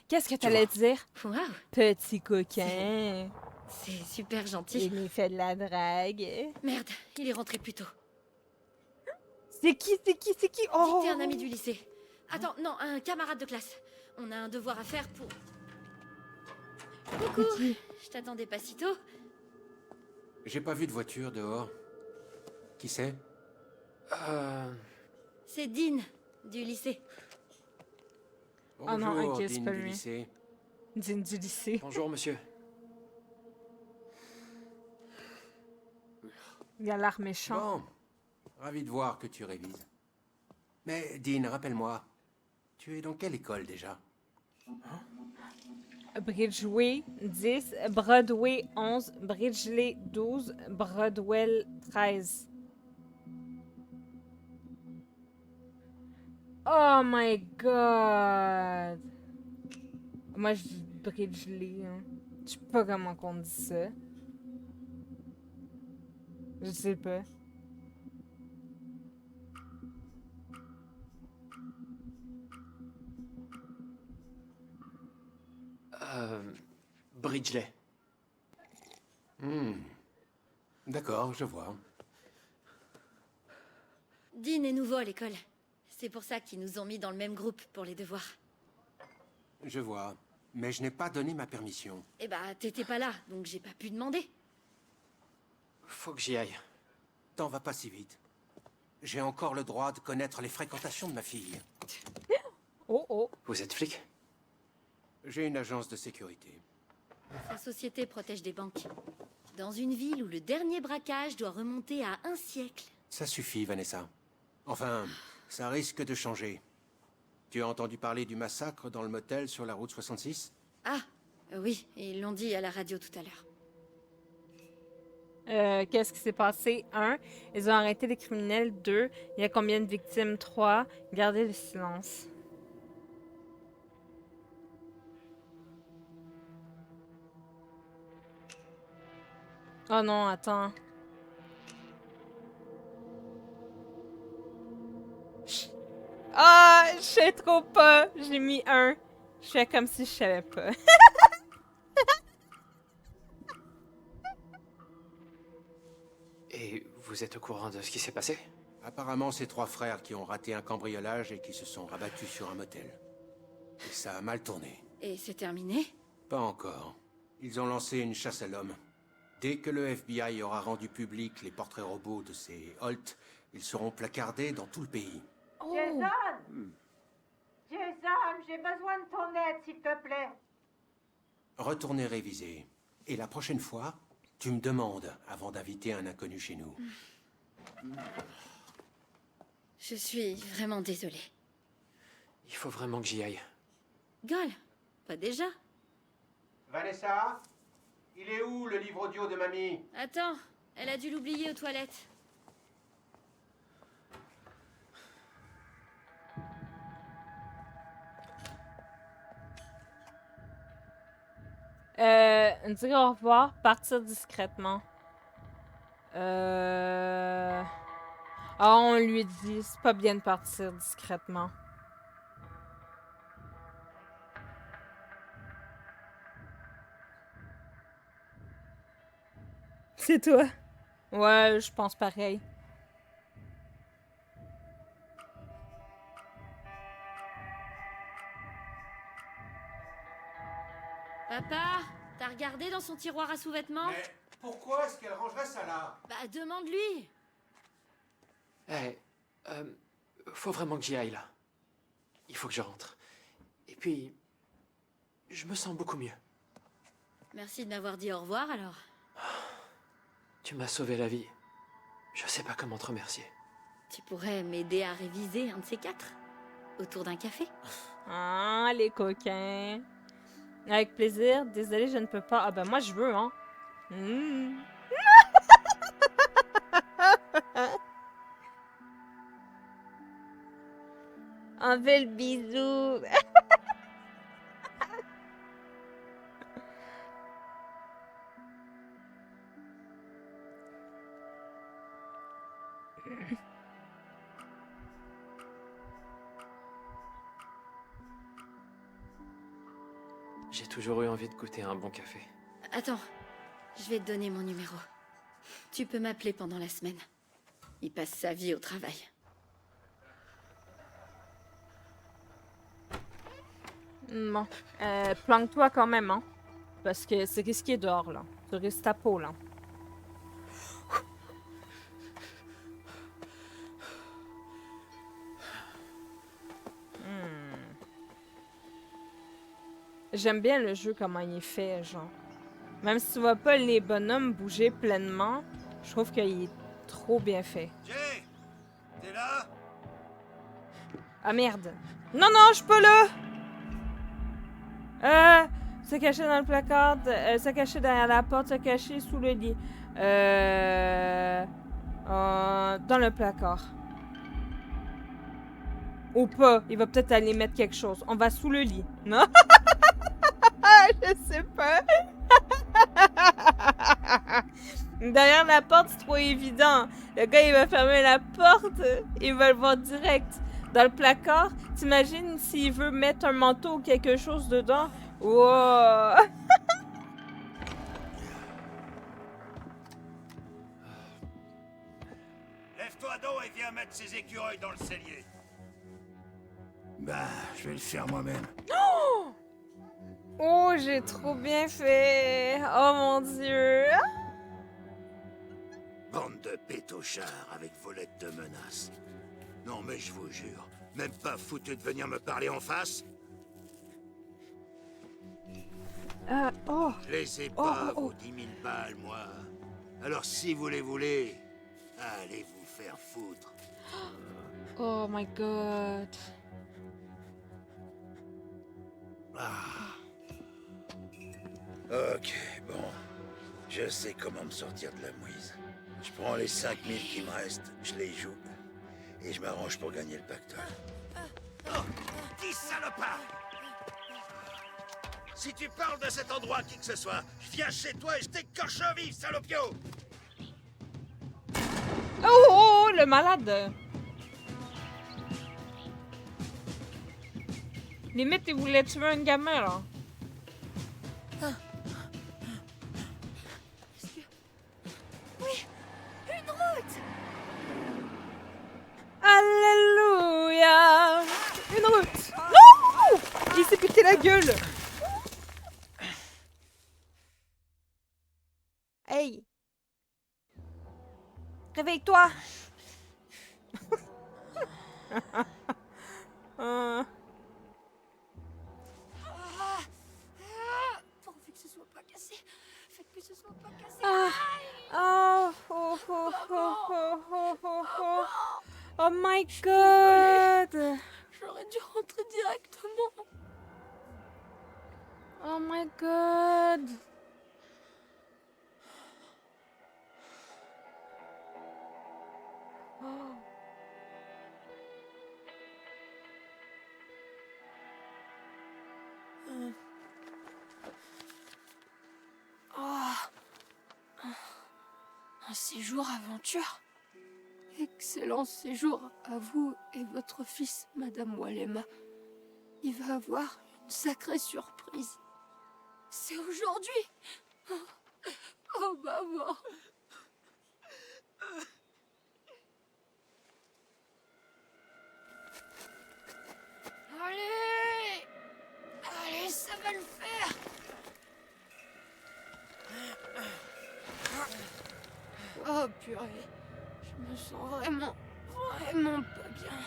Qu'est-ce que t'allais dire? Waouh, Petit coquin. c'est super gentil. Il lui fait de la drague. Merde, il est rentré plus tôt. C'est qui? C'est qui? C'est qui? Oh! T'es un ami du lycée. Attends, non, un camarade de classe. On a un devoir à faire pour... Coucou, je t'attendais pas si tôt. J'ai pas vu de voiture dehors. Qui c'est? C'est Dean, du lycée. Ah non, Bonjour, ok, c'est Dean pas du lui. lycée. Dean du lycée. Bonjour, monsieur. Il a l'air méchant. Bon, ravi de voir que tu révises. Mais Dean, rappelle-moi, tu es dans quelle école déjà? Bridgeway 10, Broadway 11, Bridgeley 12, Broadwell 13. Oh my god! Moi je dis Bridgeley. Hein. Je sais pas comment on dit ça. Je sais pas. Bridgeley. D'accord, je vois. Dean est nouveau à l'école. C'est pour ça qu'ils nous ont mis dans le même groupe pour les devoirs. Je vois. Mais je n'ai pas donné ma permission. Eh bah, t'étais pas là, donc j'ai pas pu demander. Faut que j'y aille. T'en vas pas si vite. J'ai encore le droit de connaître les fréquentations de ma fille. Oh oh. Vous êtes flic? J'ai une agence de sécurité. Sa société protège des banques. Dans une ville où le dernier braquage doit remonter à 1 siècle. Ça suffit, Vanessa. Enfin, ça risque de changer. Tu as entendu parler du massacre dans le motel sur la route 66? Ah, oui, ils l'ont dit à la radio tout à l'heure. Qu'est-ce qui s'est passé? 1. Ils ont arrêté les criminels. 2. Il y a combien de victimes? 3. Gardez le silence. Oh non, attends. Ah, je sais trop pas. J'ai mis 1. Je fais comme si je savais pas. Et vous êtes au courant de ce qui s'est passé? Apparemment, c'est 3 frères qui ont raté un cambriolage et qui se sont rabattus sur un motel. Et ça a mal tourné. Et c'est terminé? Pas encore. Ils ont lancé une chasse à l'homme. Dès que le FBI aura rendu public les portraits robots de ces Holt, ils seront placardés dans tout le pays. Oh. Jason! Jason, j'ai besoin de ton aide, s'il te plaît. Retournez réviser. Et la prochaine fois, tu me demandes avant d'inviter un inconnu chez nous. Je suis vraiment désolée. Il faut vraiment que j'y aille. Gol, pas déjà? Vanessa, il est où le livre audio de mamie? Attends, elle a dû l'oublier aux toilettes. Dire au revoir, partir discrètement. Ah, on lui dit, c'est pas bien de partir discrètement. C'est toi. Ouais, je pense pareil. Papa, t'as regardé dans son tiroir à sous-vêtements? Mais pourquoi est-ce qu'elle rangerait ça là? Bah, demande-lui. Faut vraiment que j'y aille, là. Il faut que je rentre. Et puis, je me sens beaucoup mieux. Merci de m'avoir dit au revoir, alors. Tu m'as sauvé la vie. Je sais pas comment te remercier. Tu pourrais m'aider à réviser un de ces 4? Autour d'un café? Ah, les coquins. Avec plaisir. Désolée, je ne peux pas. Ah ben moi, je veux, hein. On fait le bisou. J'ai toujours eu envie de goûter un bon café. Attends, je vais te donner mon numéro. Tu peux m'appeler pendant la semaine. Il passe sa vie au travail. Bon. Planque-toi quand même, hein. Parce que c'est risqué dehors, là. Tu risques ta peau, là. J'aime bien le jeu, comment il est fait, genre. Même si tu vois pas les bonhommes bouger pleinement, je trouve qu'il est trop bien fait. Jay, t'es là? Ah merde. Non, non, je suis pas là! Se cacher dans le placard, se cacher derrière la porte, se cacher sous le lit. Dans le placard. Ou pas, il va peut-être aller mettre quelque chose. On va sous le lit. Non? Je sais pas. Derrière la porte, c'est trop évident. Le gars, il va fermer la porte, il va le voir direct. Dans le placard, t'imagines s'il veut mettre un manteau ou quelque chose dedans? Wow! Lève-toi donc et viens mettre ces écureuils dans le cellier. Bah, je vais le faire moi-même. Oh! Oh, j'ai trop bien fait! Oh mon dieu! Bande de pétochards avec vos lettres de menaces. Non mais je vous jure, même pas foutu de venir me parler en face? Oh! Je les ai pas, vos 10 000 balles, moi. Alors si vous les voulez, allez vous faire foutre. Oh my god! Ok, bon. Je sais comment me sortir de la mouise. Je prends les 5000 qui me restent, je les joue. Et je m'arrange pour gagner le pactole. Oh, 10 salopards! Si tu parles de cet endroit à qui que ce soit, je viens chez toi et je t'écorche vif, salopio! Oh, oh, oh, le malade! Limite, il voulait tuer un gamin, là. Oui, une route! Alléluia! Une route! Non! Il s'est piqué la gueule! Hey! Réveille-toi! Pourvu que ce soit pas cassé. Faites que ce soit pas cassé. Oh, oh, oh, oh, oh, oh, oh, oh. Oh my god! J'aurais dû rentrer directement. Oh my god! Oh. Un séjour aventure. Excellent séjour à vous et votre fils, Madame Walema. Il va avoir une sacrée surprise. C'est aujourd'hui. Oh maman. Allez! Allez, ça va le faire! Oh purée, je me sens vraiment pas bien.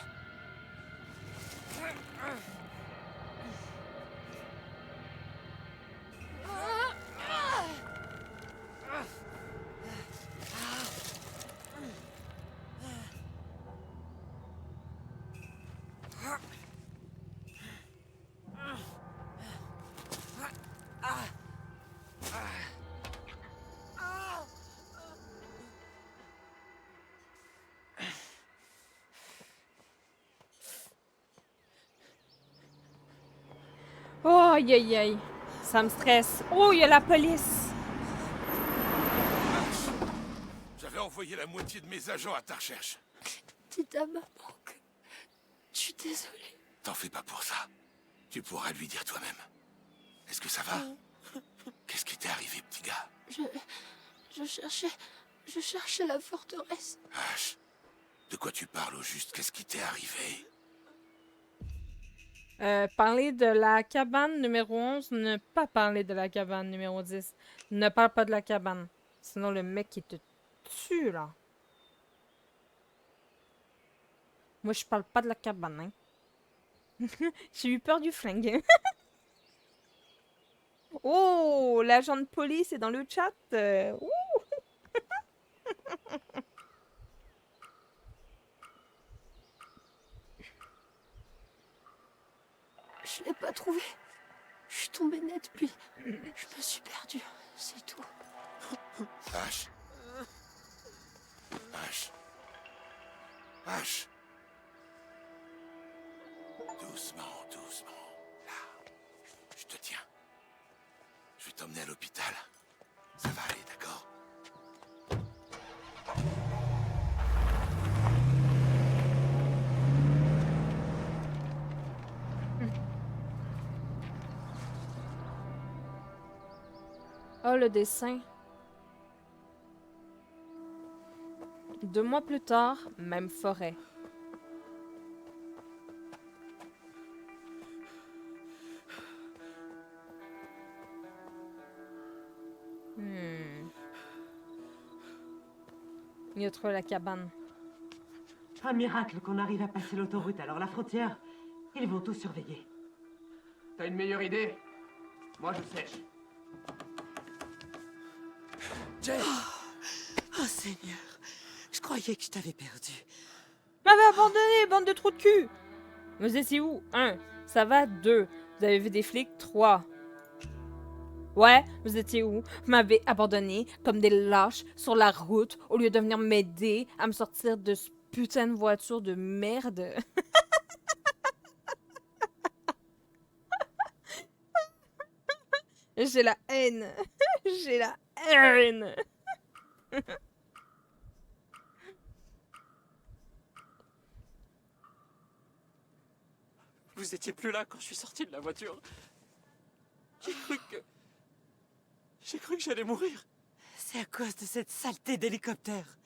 Oh, aïe, aïe, aïe. Ça me stresse. Oh, il y a la police. J'avais envoyé la moitié de mes agents à ta recherche. Dites à maman que je suis désolée. T'en fais pas pour ça. Tu pourras lui dire toi-même. Est-ce que ça va? Qu'est-ce qui t'est arrivé, petit gars? Je cherchais la forteresse. H, de quoi tu parles au juste? Qu'est-ce qui t'est arrivé? Parler de la cabane numéro 11, ne pas parler de la cabane numéro 10. Ne parle pas de la cabane. Sinon, le mec, il te tue, là. Moi, je parle pas de la cabane, hein. J'ai eu peur du flingue. Oh, l'agent de police est dans le chat. Ouh. Je l'ai pas trouvé. Je suis tombée net, puis je me suis perdue. C'est tout. Ash. Ash. Ash. Doucement, doucement. Là. Je te tiens. Je vais t'emmener à l'hôpital. Ça va aller, d'accord? Oh, le dessin. 2 mois plus tard, même forêt. Il a trouvé la cabane. Un miracle qu'on arrive à passer l'autoroute, alors la frontière, ils vont tout surveiller. T'as une meilleure idée? Moi, je sèche. Jay! Oh Seigneur, je croyais que je t'avais perdu. M'avez abandonné, bande de trous de cul! Vous étiez où? 1. Ça va? 2. Vous avez vu des flics? 3. Ouais, vous étiez où? Vous m'avez abandonné comme des lâches sur la route au lieu de venir m'aider à me sortir de ce putain de voiture de merde. J'ai la haine. J'ai la haine. Vous étiez plus là quand je suis sorti de la voiture. J'ai cru que j'allais mourir. C'est à cause de cette saleté d'hélicoptère.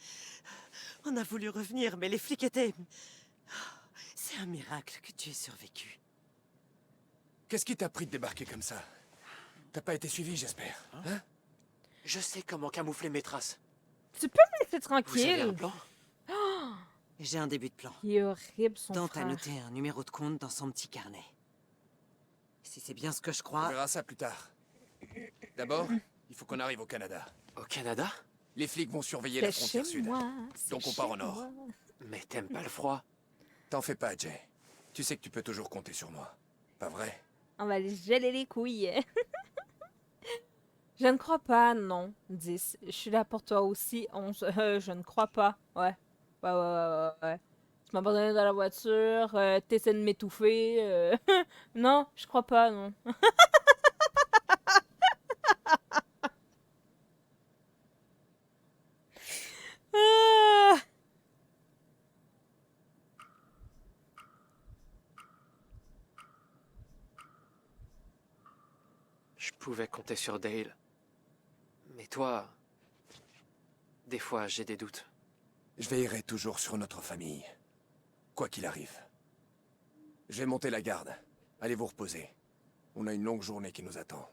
On a voulu revenir, mais les flics étaient... C'est un miracle que tu aies survécu. Qu'est-ce qui t'a pris de débarquer comme ça? T'as pas été suivi, j'espère. Hein? Je sais comment camoufler mes traces. Tu peux me laisser Vous avez tranquille? un plan? Oh, J'ai un début de plan. il est horrible, son Dante a frère. noté un numéro de compte dans son petit carnet. Si c'est bien ce que je On crois... verra ça plus tard. D'abord, il faut qu'on arrive au Canada. Au Canada? Les flics vont surveiller la C'est frontière chez sud. moi, Donc c'est on part chez au nord. moi. Mais t'aimes pas le froid? T'en fais pas, Jay. Tu sais que tu peux toujours compter sur moi. Pas vrai? On va les geler les couilles. Je ne crois pas, non. 10. Je suis là pour toi aussi. 11. Je ne crois pas. Ouais. Ouais. Tu m'as abandonné dans la voiture. T'essaies de m'étouffer. Non, je crois pas, non. Ah. Je pouvais compter sur Dale. Mais toi... Des fois, j'ai des doutes. Je veillerai toujours sur notre famille. Quoi qu'il arrive. Je vais monter la garde. Allez vous reposer. On a une longue journée qui nous attend.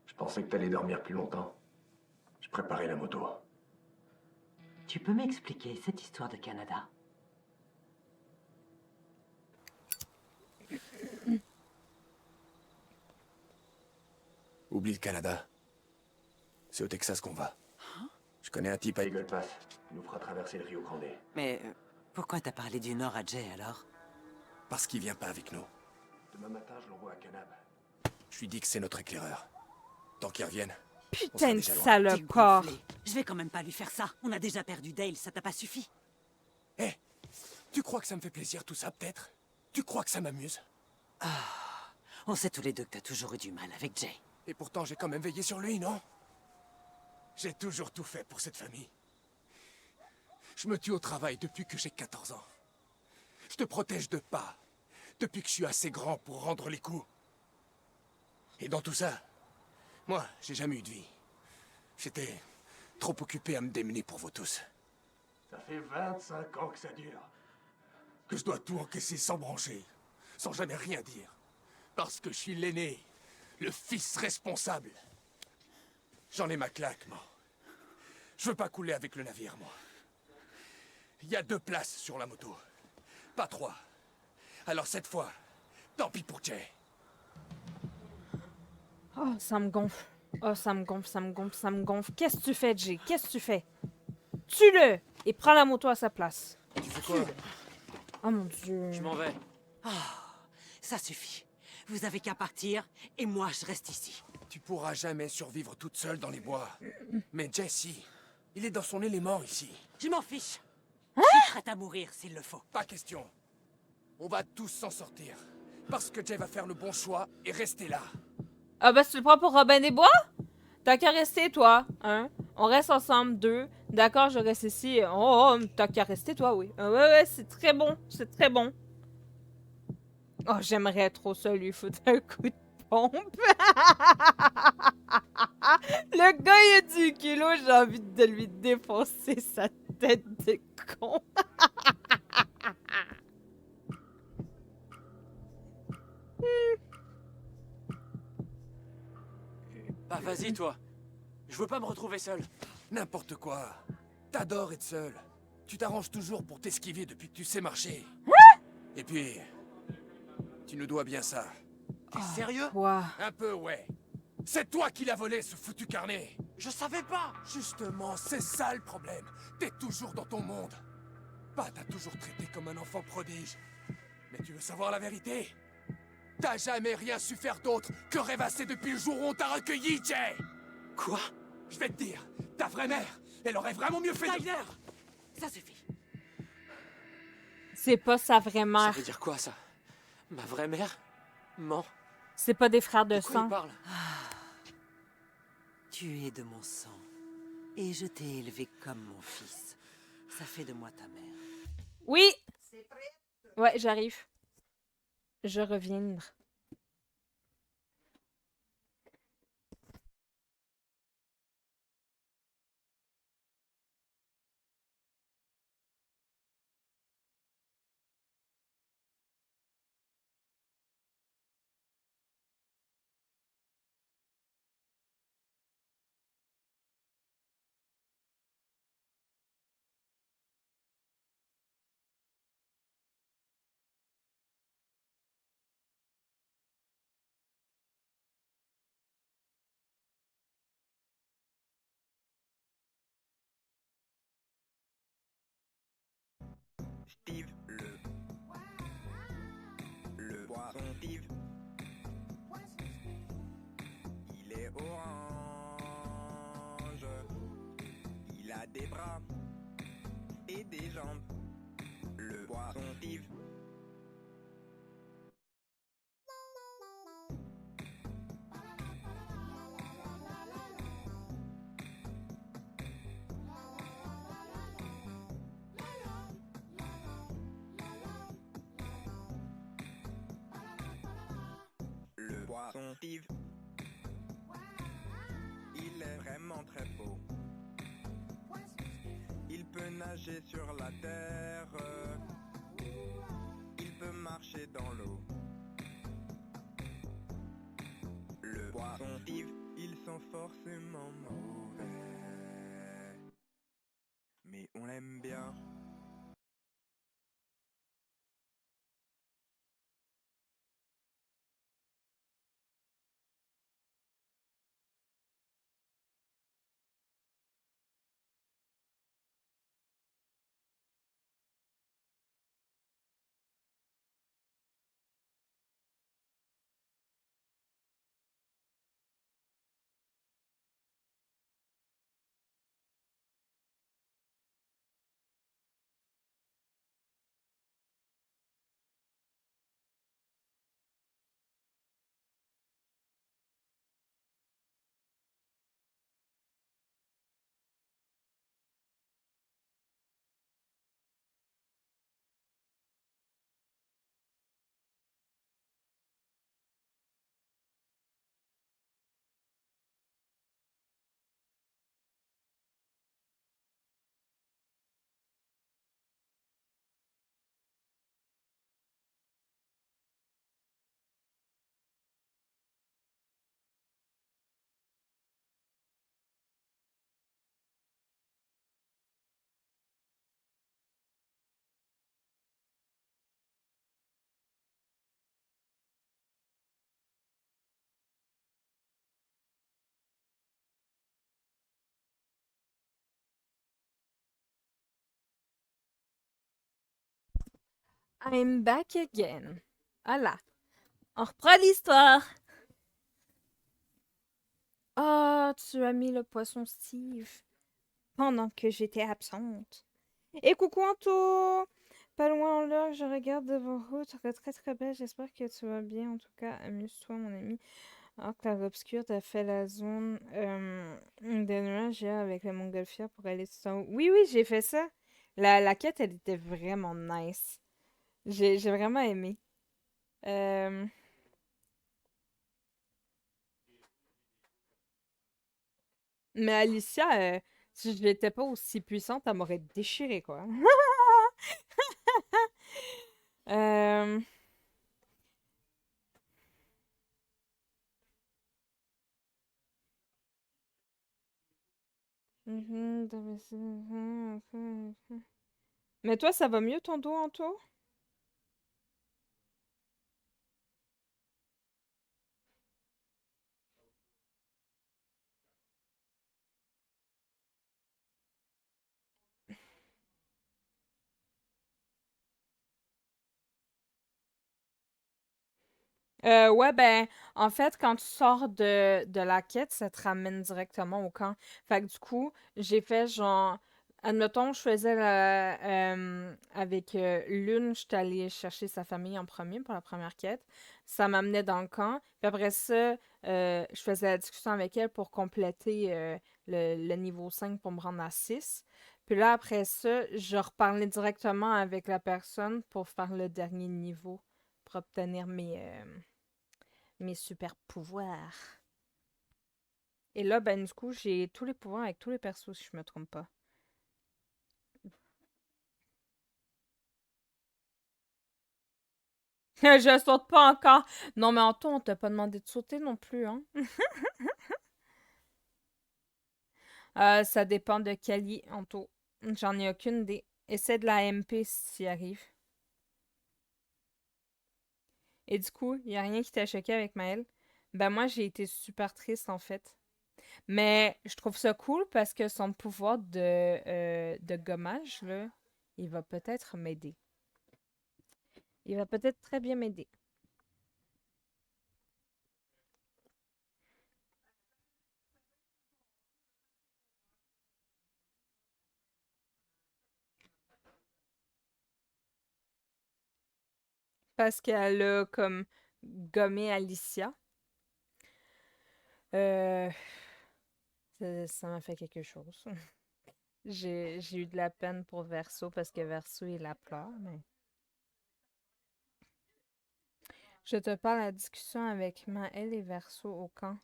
Je pensais que t'allais dormir plus longtemps. Je préparais la moto. Tu peux m'expliquer cette histoire de Canada? Oublie le Canada. C'est au Texas qu'on va. Je connais un type à Eagle Pass. Il nous fera traverser le Rio Grande. Mais pourquoi t'as parlé du Nord à Jay, alors? Parce qu'il vient pas avec nous. Demain matin, je l'envoie à Canab. Je lui dis que c'est notre éclaireur. Tant qu'il revienne. Putain de T'es salopard. gonflé. Je vais quand même pas lui faire ça. On a déjà perdu Dale, ça t'a pas suffi? Hé, tu crois que ça me fait plaisir tout ça, peut-être? Tu crois que ça m'amuse? On sait tous les deux que t'as toujours eu du mal avec Jay. Et pourtant, j'ai quand même veillé sur lui, non? J'ai toujours tout fait pour cette famille. Je me tue au travail depuis que j'ai 14 ans. Je te protège de pas, depuis que je suis assez grand pour rendre les coups. Et dans tout ça, moi, j'ai jamais eu de vie. J'étais trop occupé à me démener pour vous tous. Ça fait 25 ans que ça dure. Que je dois tout encaisser sans brancher, sans jamais rien dire. Parce que je suis l'aîné, le fils responsable. J'en ai ma claque, moi. Je veux pas couler avec le navire, moi. Il y a 2 places sur la moto. Pas 3. Alors cette fois, tant pis pour Jay. Oh, ça me gonfle. Oh, ça me gonfle, ça me gonfle, ça me gonfle. Qu'est-ce que tu fais, Jay? Qu'est-ce que tu fais? Tue-le! Et prends la moto à sa place. Tu fais quoi? Oh mon Dieu. Je m'en vais. Ça suffit. Vous avez qu'à partir, et moi je reste ici. Tu pourras jamais survivre toute seule dans les bois. Mais Jesse, il est dans son élément ici. Je m'en fiche. Je suis prête à mourir s'il le faut. Pas question. On va tous s'en sortir. Parce que Jay va faire le bon choix et rester là. Ah bah, tu le prends pour Robin des Bois? T'as qu'à rester, toi. Hein? On reste ensemble, 2. D'accord, je reste ici. Oh, t'as qu'à rester, toi, oui. Ouais, c'est très bon. C'est très bon. Oh, j'aimerais trop ça lui foutre un coup de pompe. Le gars, il a du kilo, j'ai envie de lui défoncer sa tête de con. Bah vas-y, toi. Je veux pas me retrouver seul. N'importe quoi. T'adores être seul. Tu t'arranges toujours pour t'esquiver depuis que tu sais marcher. Et puis, tu nous dois bien ça. T'es sérieux? Quoi? Un peu, ouais. C'est toi qui l'as volé, ce foutu carnet. Je savais pas. Justement, c'est ça le problème. T'es toujours dans ton monde. Pat t'a toujours traité comme un enfant prodige. Mais tu veux savoir la vérité? T'as jamais rien su faire d'autre que rêvasser depuis le jour où on t'a recueilli, Jay. Quoi? Je vais te dire, ta vraie mère, elle aurait vraiment mieux fait de... Tyler! Ça suffit. C'est pas sa vraie Ça mère. veut dire quoi, ça? Ma vraie mère ment. C'est pas des frères de quoi sang. il parle? Tu es de mon sang. Et je t'ai élevé comme mon fils. Ça fait de moi ta mère. Oui! Ouais, j'arrive. Je reviens. Steve, le poisson Steve, il est orange, il a des bras et des jambes, le poisson Steve. Le poisson Steve, il est vraiment très beau. Il peut nager sur la terre, il peut marcher dans l'eau. Le poisson Steve, ils sont forcément mauvais, mais on l'aime bien. I'm back again. Voilà. On reprend l'histoire. Oh, tu as mis le poisson Steve pendant que j'étais absente. Et coucou Anto! Pas loin en l'heure, je regarde devant vous, très très très belle, j'espère que tu vas bien, en tout cas, amuse-toi mon ami. Alors que la obscure t'as fait la zone des nuages hier avec la montgolfière pour aller tout en haut. Oui, oui, j'ai fait ça. La quête, elle était vraiment nice. J'ai vraiment aimé. Euh, Mais Alicia, si je n'étais pas aussi puissante, elle m'aurait déchiré, quoi. Euh, Mais toi, ça va mieux ton dos en toi? Ouais, ben, en fait, quand tu sors de la quête, ça te ramène directement au camp. Fait que du coup, j'ai fait genre, admettons, je faisais avec Lune, j'étais allée chercher sa famille en premier pour la première quête. Ça m'amenait dans le camp. Puis après ça, je faisais la discussion avec elle pour compléter le niveau 5 pour me rendre à 6. Puis là, après ça, je reparlais directement avec la personne pour faire le dernier niveau, pour obtenir mes super pouvoirs. Et là, ben, du coup, j'ai tous les pouvoirs avec tous les persos, si je me trompe pas. Je saute pas encore. Non, mais Anto, on t'a pas demandé de sauter non plus, hein? Ça dépend de Kali, Anto. J'en ai aucune idée. Essaie de la MP si tu y arrives. Et du coup, y a rien qui t'a choqué avec Maëlle? Ben moi, j'ai été super triste, en fait. Mais je trouve ça cool parce que son pouvoir de gommage, là, il va peut-être m'aider. Il va peut-être très bien m'aider. Parce qu'elle a comme gommé Alicia. Euh, ça m'a fait quelque chose. J'ai eu de la peine pour Verso parce que Verso, il a pleure, mais... Je te parle de la discussion avec Maëlle et Verso au camp.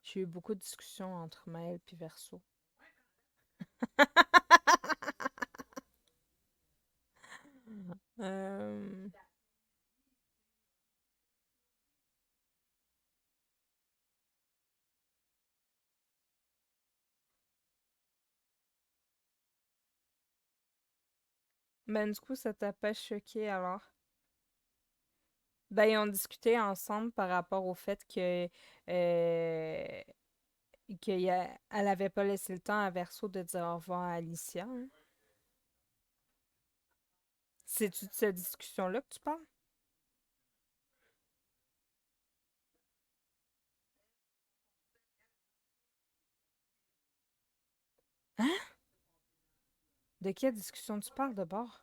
J'ai eu beaucoup de discussions entre Maëlle et Verso. Euh, Ben, du coup, ça t'a pas choqué alors? Ben, ils ont discuté ensemble par rapport au fait que elle avait pas laissé le temps à Verso de dire au revoir à Alicia, hein. C'est-tu de cette discussion-là que tu parles? Hein? De quelle discussion tu parles d'abord?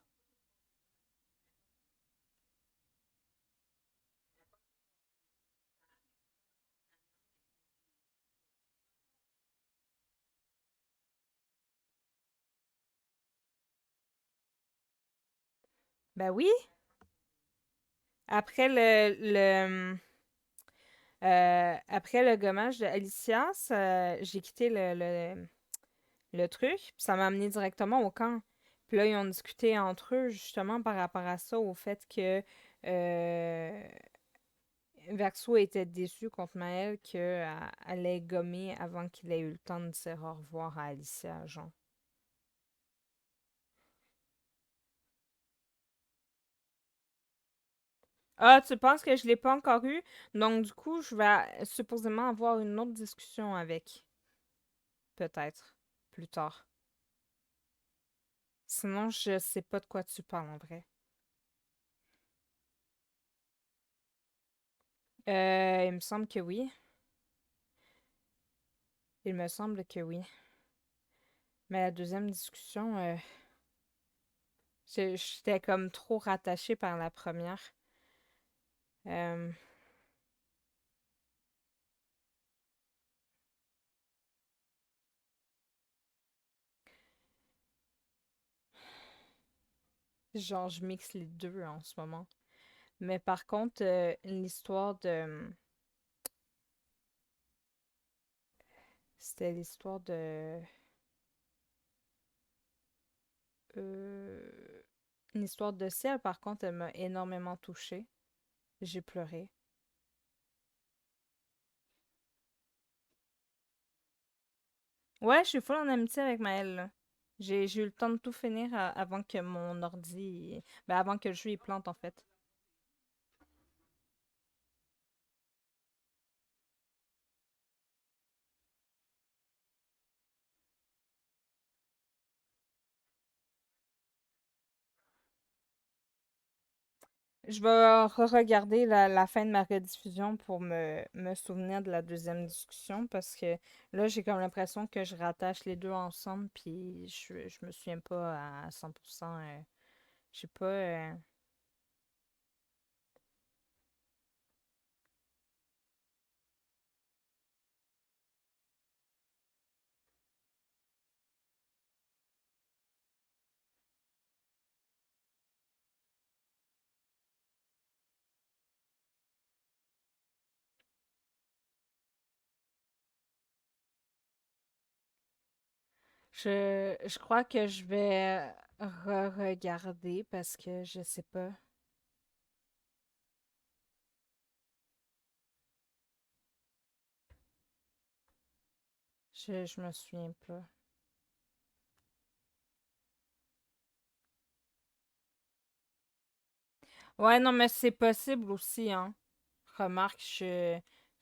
Ben oui! Après après le gommage de Alicia, j'ai quitté le truc, puis ça m'a amené directement au camp. Puis là, ils ont discuté entre eux justement par rapport à ça, au fait que euh, Verso était déçu contre Maëlle qu'elle allait gommer avant qu'il ait eu le temps de dire au revoir à Alicia, genre. Ah, tu penses que je l'ai pas encore eu? Donc, du coup, je vais supposément avoir une autre discussion avec. Peut-être. Plus tard. Sinon, je sais pas de quoi tu parles en vrai. Il me semble que oui. Il me semble que oui. Mais la deuxième discussion, j'étais comme trop rattachée par la première. Euh, genre, je mixe les deux en ce moment. Mais par contre, l'histoire de... C'était l'histoire de... euh, Une histoire de ciel, par contre, elle m'a énormément touchée. J'ai pleuré. Ouais, je suis full en amitié avec Maëlle, là. J'ai eu le temps de tout finir avant que mon ordi... Ben, avant que le jeu il plante, en fait. Je vais re-regarder la fin de ma rediffusion pour me souvenir de la deuxième discussion parce que là, j'ai comme l'impression que je rattache les deux ensemble puis je me souviens pas à 100%. Je sais pas. Je crois que je vais re-regarder parce que je sais pas. Je me souviens pas. Ouais, non, mais c'est possible aussi, hein. Remarque,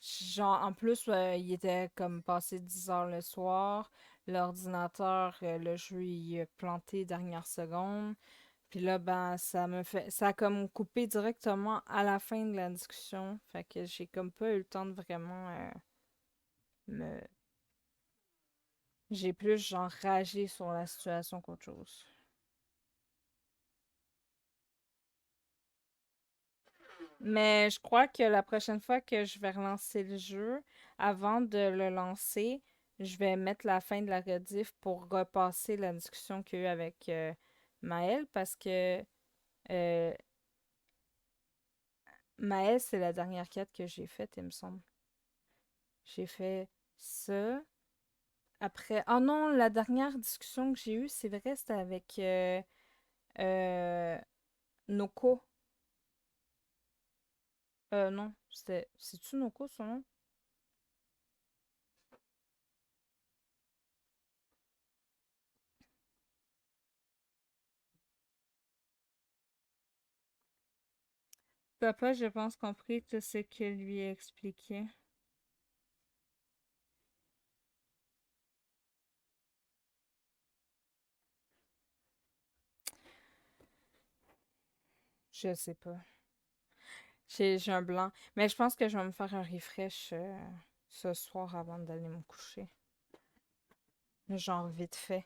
genre, en plus, il était comme passé 10 heures le soir. L'ordinateur, le jeu, il a planté dernière seconde. Puis là, ben, ça a comme coupé directement à la fin de la discussion. Fait que j'ai comme pas eu le temps de vraiment me... J'ai plus, genre, ragé sur la situation qu'autre chose. Mais je crois que la prochaine fois que je vais relancer le jeu, avant de le lancer, je vais mettre la fin de la rediff pour repasser la discussion qu'il y a eu avec Maël parce que euh, Maël, c'est la dernière quête que j'ai faite, il me semble. J'ai fait ça. Après. Oh non, la dernière discussion que j'ai eue, c'est vrai, c'était avec euh, Noko. Non, c'était. C'est-tu Noko son nom? Papa, je pense, compris tout ce que lui a expliqué. Je sais pas. J'ai un blanc. Mais je pense que je vais me faire un refresh ce soir avant d'aller me coucher. Genre vite fait.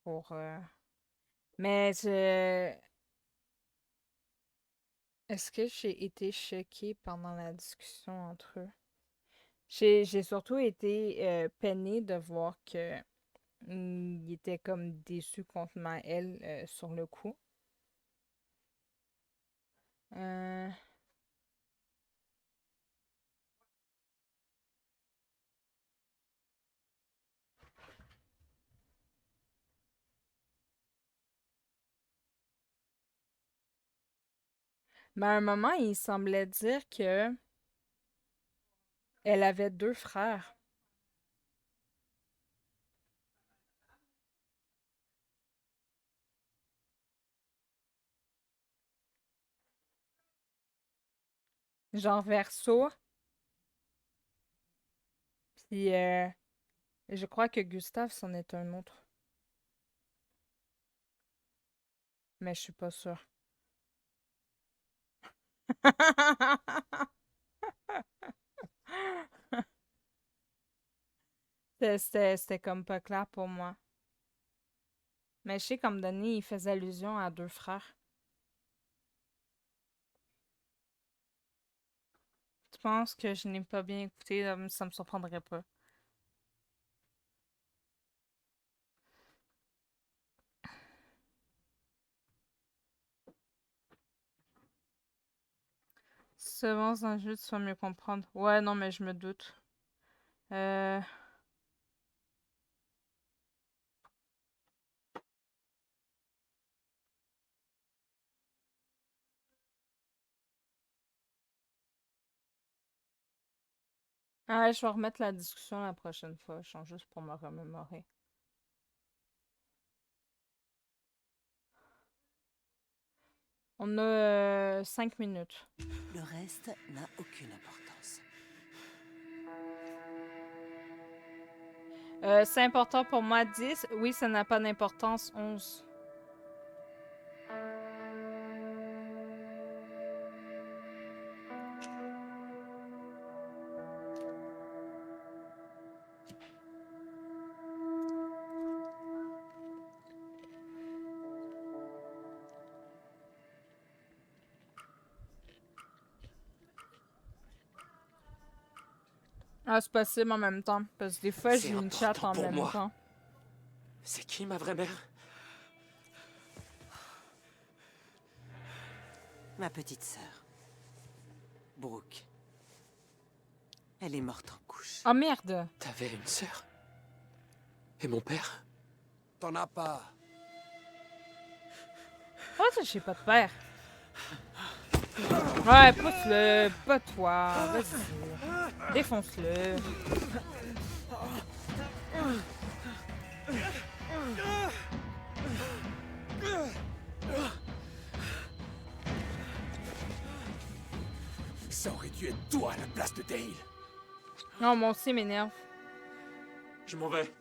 Pour. Mais je. Est-ce que j'ai été choquée pendant la discussion entre eux? J'ai surtout été peinée de voir que il était comme déçu contre Maëlle sur le coup. Euh, Mais à un moment, il semblait dire que elle avait deux frères. Genre Verseau. Puis je crois que Gustave, c'en est un autre. Mais je suis pas sûre. C'était comme pas clair pour moi. Mais je sais comme Denis, il faisait allusion à 2 frères. Tu penses que je n'ai pas bien écouté? Ça me surprendrait pas. Si tu avances dans le jeu, tu vas mieux comprendre. Ouais, non, mais je me doute. Euh... Ah, je vais remettre la discussion la prochaine fois. Je change juste pour me remémorer. On a 5 minutes. Le reste n'a aucune importance. C'est important pour moi 10. Oui, ça n'a pas d'importance 11. Ah, c'est possible en même temps. Parce que des fois, j'ai une chatte en même temps. C'est qui ma vraie mère? Ma petite sœur. Brooke. Elle est morte en couche. Oh merde! T'avais une sœur? Et mon père? T'en as pas. Oh, ça, j'ai pas de père. Ouais, pousse-le, pas toi. Vas-y. Défonce-le. Ça aurait dû être toi à la place de Dale. Non, mon aussi m'énerve. Je m'en vais.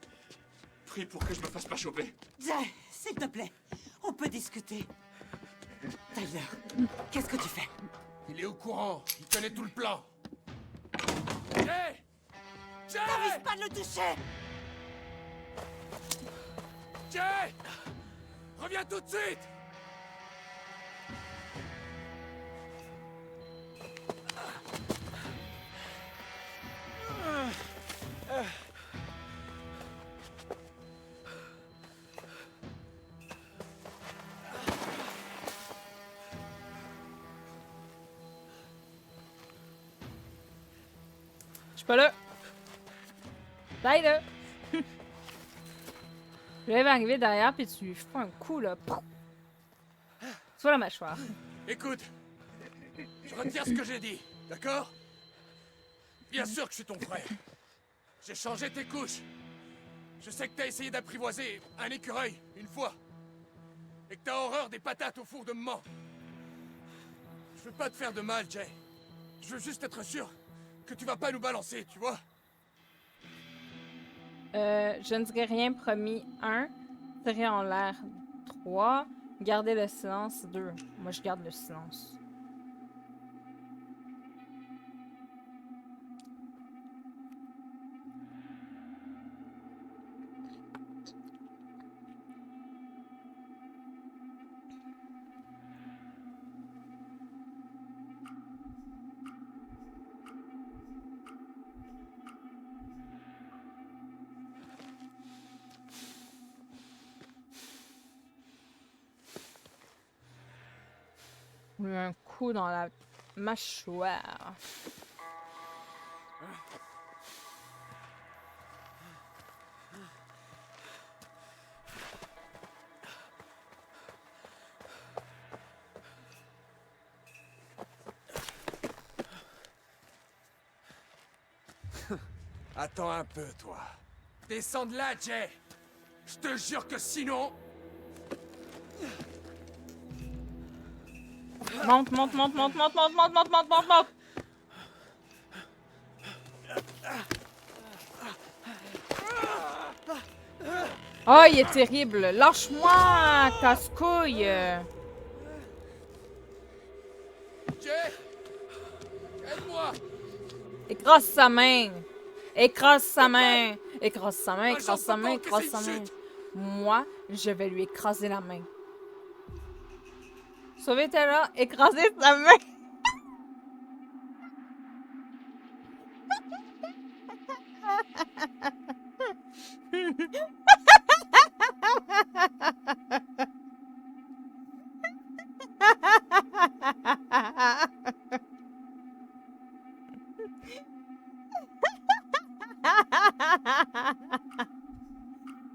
Prie pour que je me fasse pas choper. Jay, s'il te plaît, on peut discuter. Tyler, qu'est-ce que tu fais? Il est au courant. Il connaît tout le plan. Jay! Jay! N'avise pas de le toucher! Jay! Reviens tout de suite! Je suis pas là. Tyler! Je vais arriver derrière, puis tu lui fous un coup, là. Sur la mâchoire. Écoute, je retire ce que j'ai dit, d'accord? Bien sûr que je suis ton frère. J'ai changé tes couches. Je sais que t'as essayé d'apprivoiser un écureuil, une fois. Et que t'as horreur des patates au four de maman. Je veux pas te faire de mal, Jay. Je veux juste être sûr que tu vas pas nous balancer, tu vois? Je ne dirai rien, promis. 1. Tirer en l'air. 3. Garder le silence. 2. Moi, je garde le silence. Eu un coup dans la mâchoire. Attends un peu, toi. Descends de là, Jay. Je te jure que sinon... Monte, monte, monte, monte, monte, monte, monte, monte, monte, monte, monte. Oh, il est terrible. Lâche-moi, casse-couille. Jay! Aide-moi! Écrase sa main. Écrase sa main. Écrase sa main, écrase sa main, écrase sa main. Moi, je vais lui écraser la main. Sauver Tara, écraser sa main.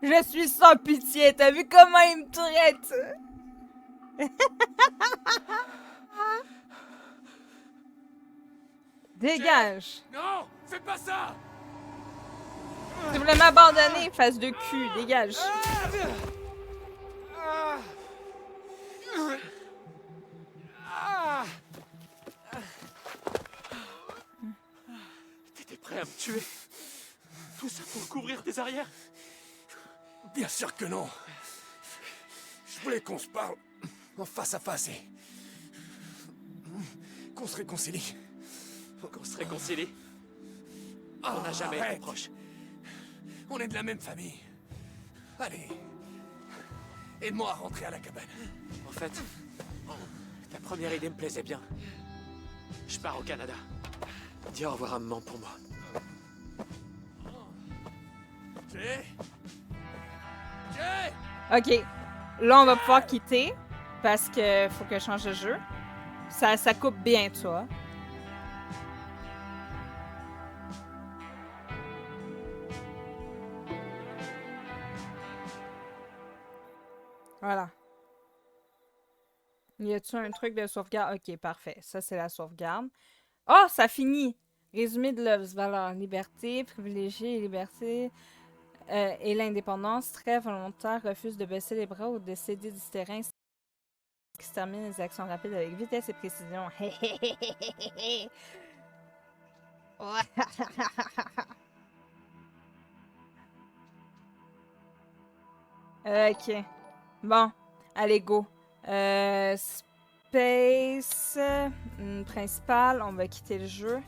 Je suis sans pitié, t'as vu comment il me traite? Dégage! Non! Fais pas ça! Tu voulais m'abandonner, face de cul, dégage! T'étais prêt à me tuer? Tout ça pour couvrir tes arrières? Bien sûr que non. Je voulais qu'on se parle en face à face et qu'on se réconcilie. Qu'on se réconcilie? On n'a jamais été proches. On est de la même famille. Allez. Aide-moi à rentrer à la cabane. En fait, ta première idée me plaisait bien. Je pars au Canada. Dis au revoir à maman pour moi. Jay? Ok. Là, on va pouvoir quitter. Parce que faut que je change de jeu. Ça coupe bien, tu vois. Voilà. Y a-tu un truc de sauvegarde? Ok, parfait. Ça, c'est la sauvegarde. Oh, ça finit! Résumé de l'œuvre. Valeurs. Liberté, privilégié et liberté. Et l'indépendance, très volontaire, refuse de baisser les bras ou de céder du terrain. Extermine les actions rapides avec vitesse et précision. Ok. Bon, allez, go. Space. Principal, on va quitter le jeu.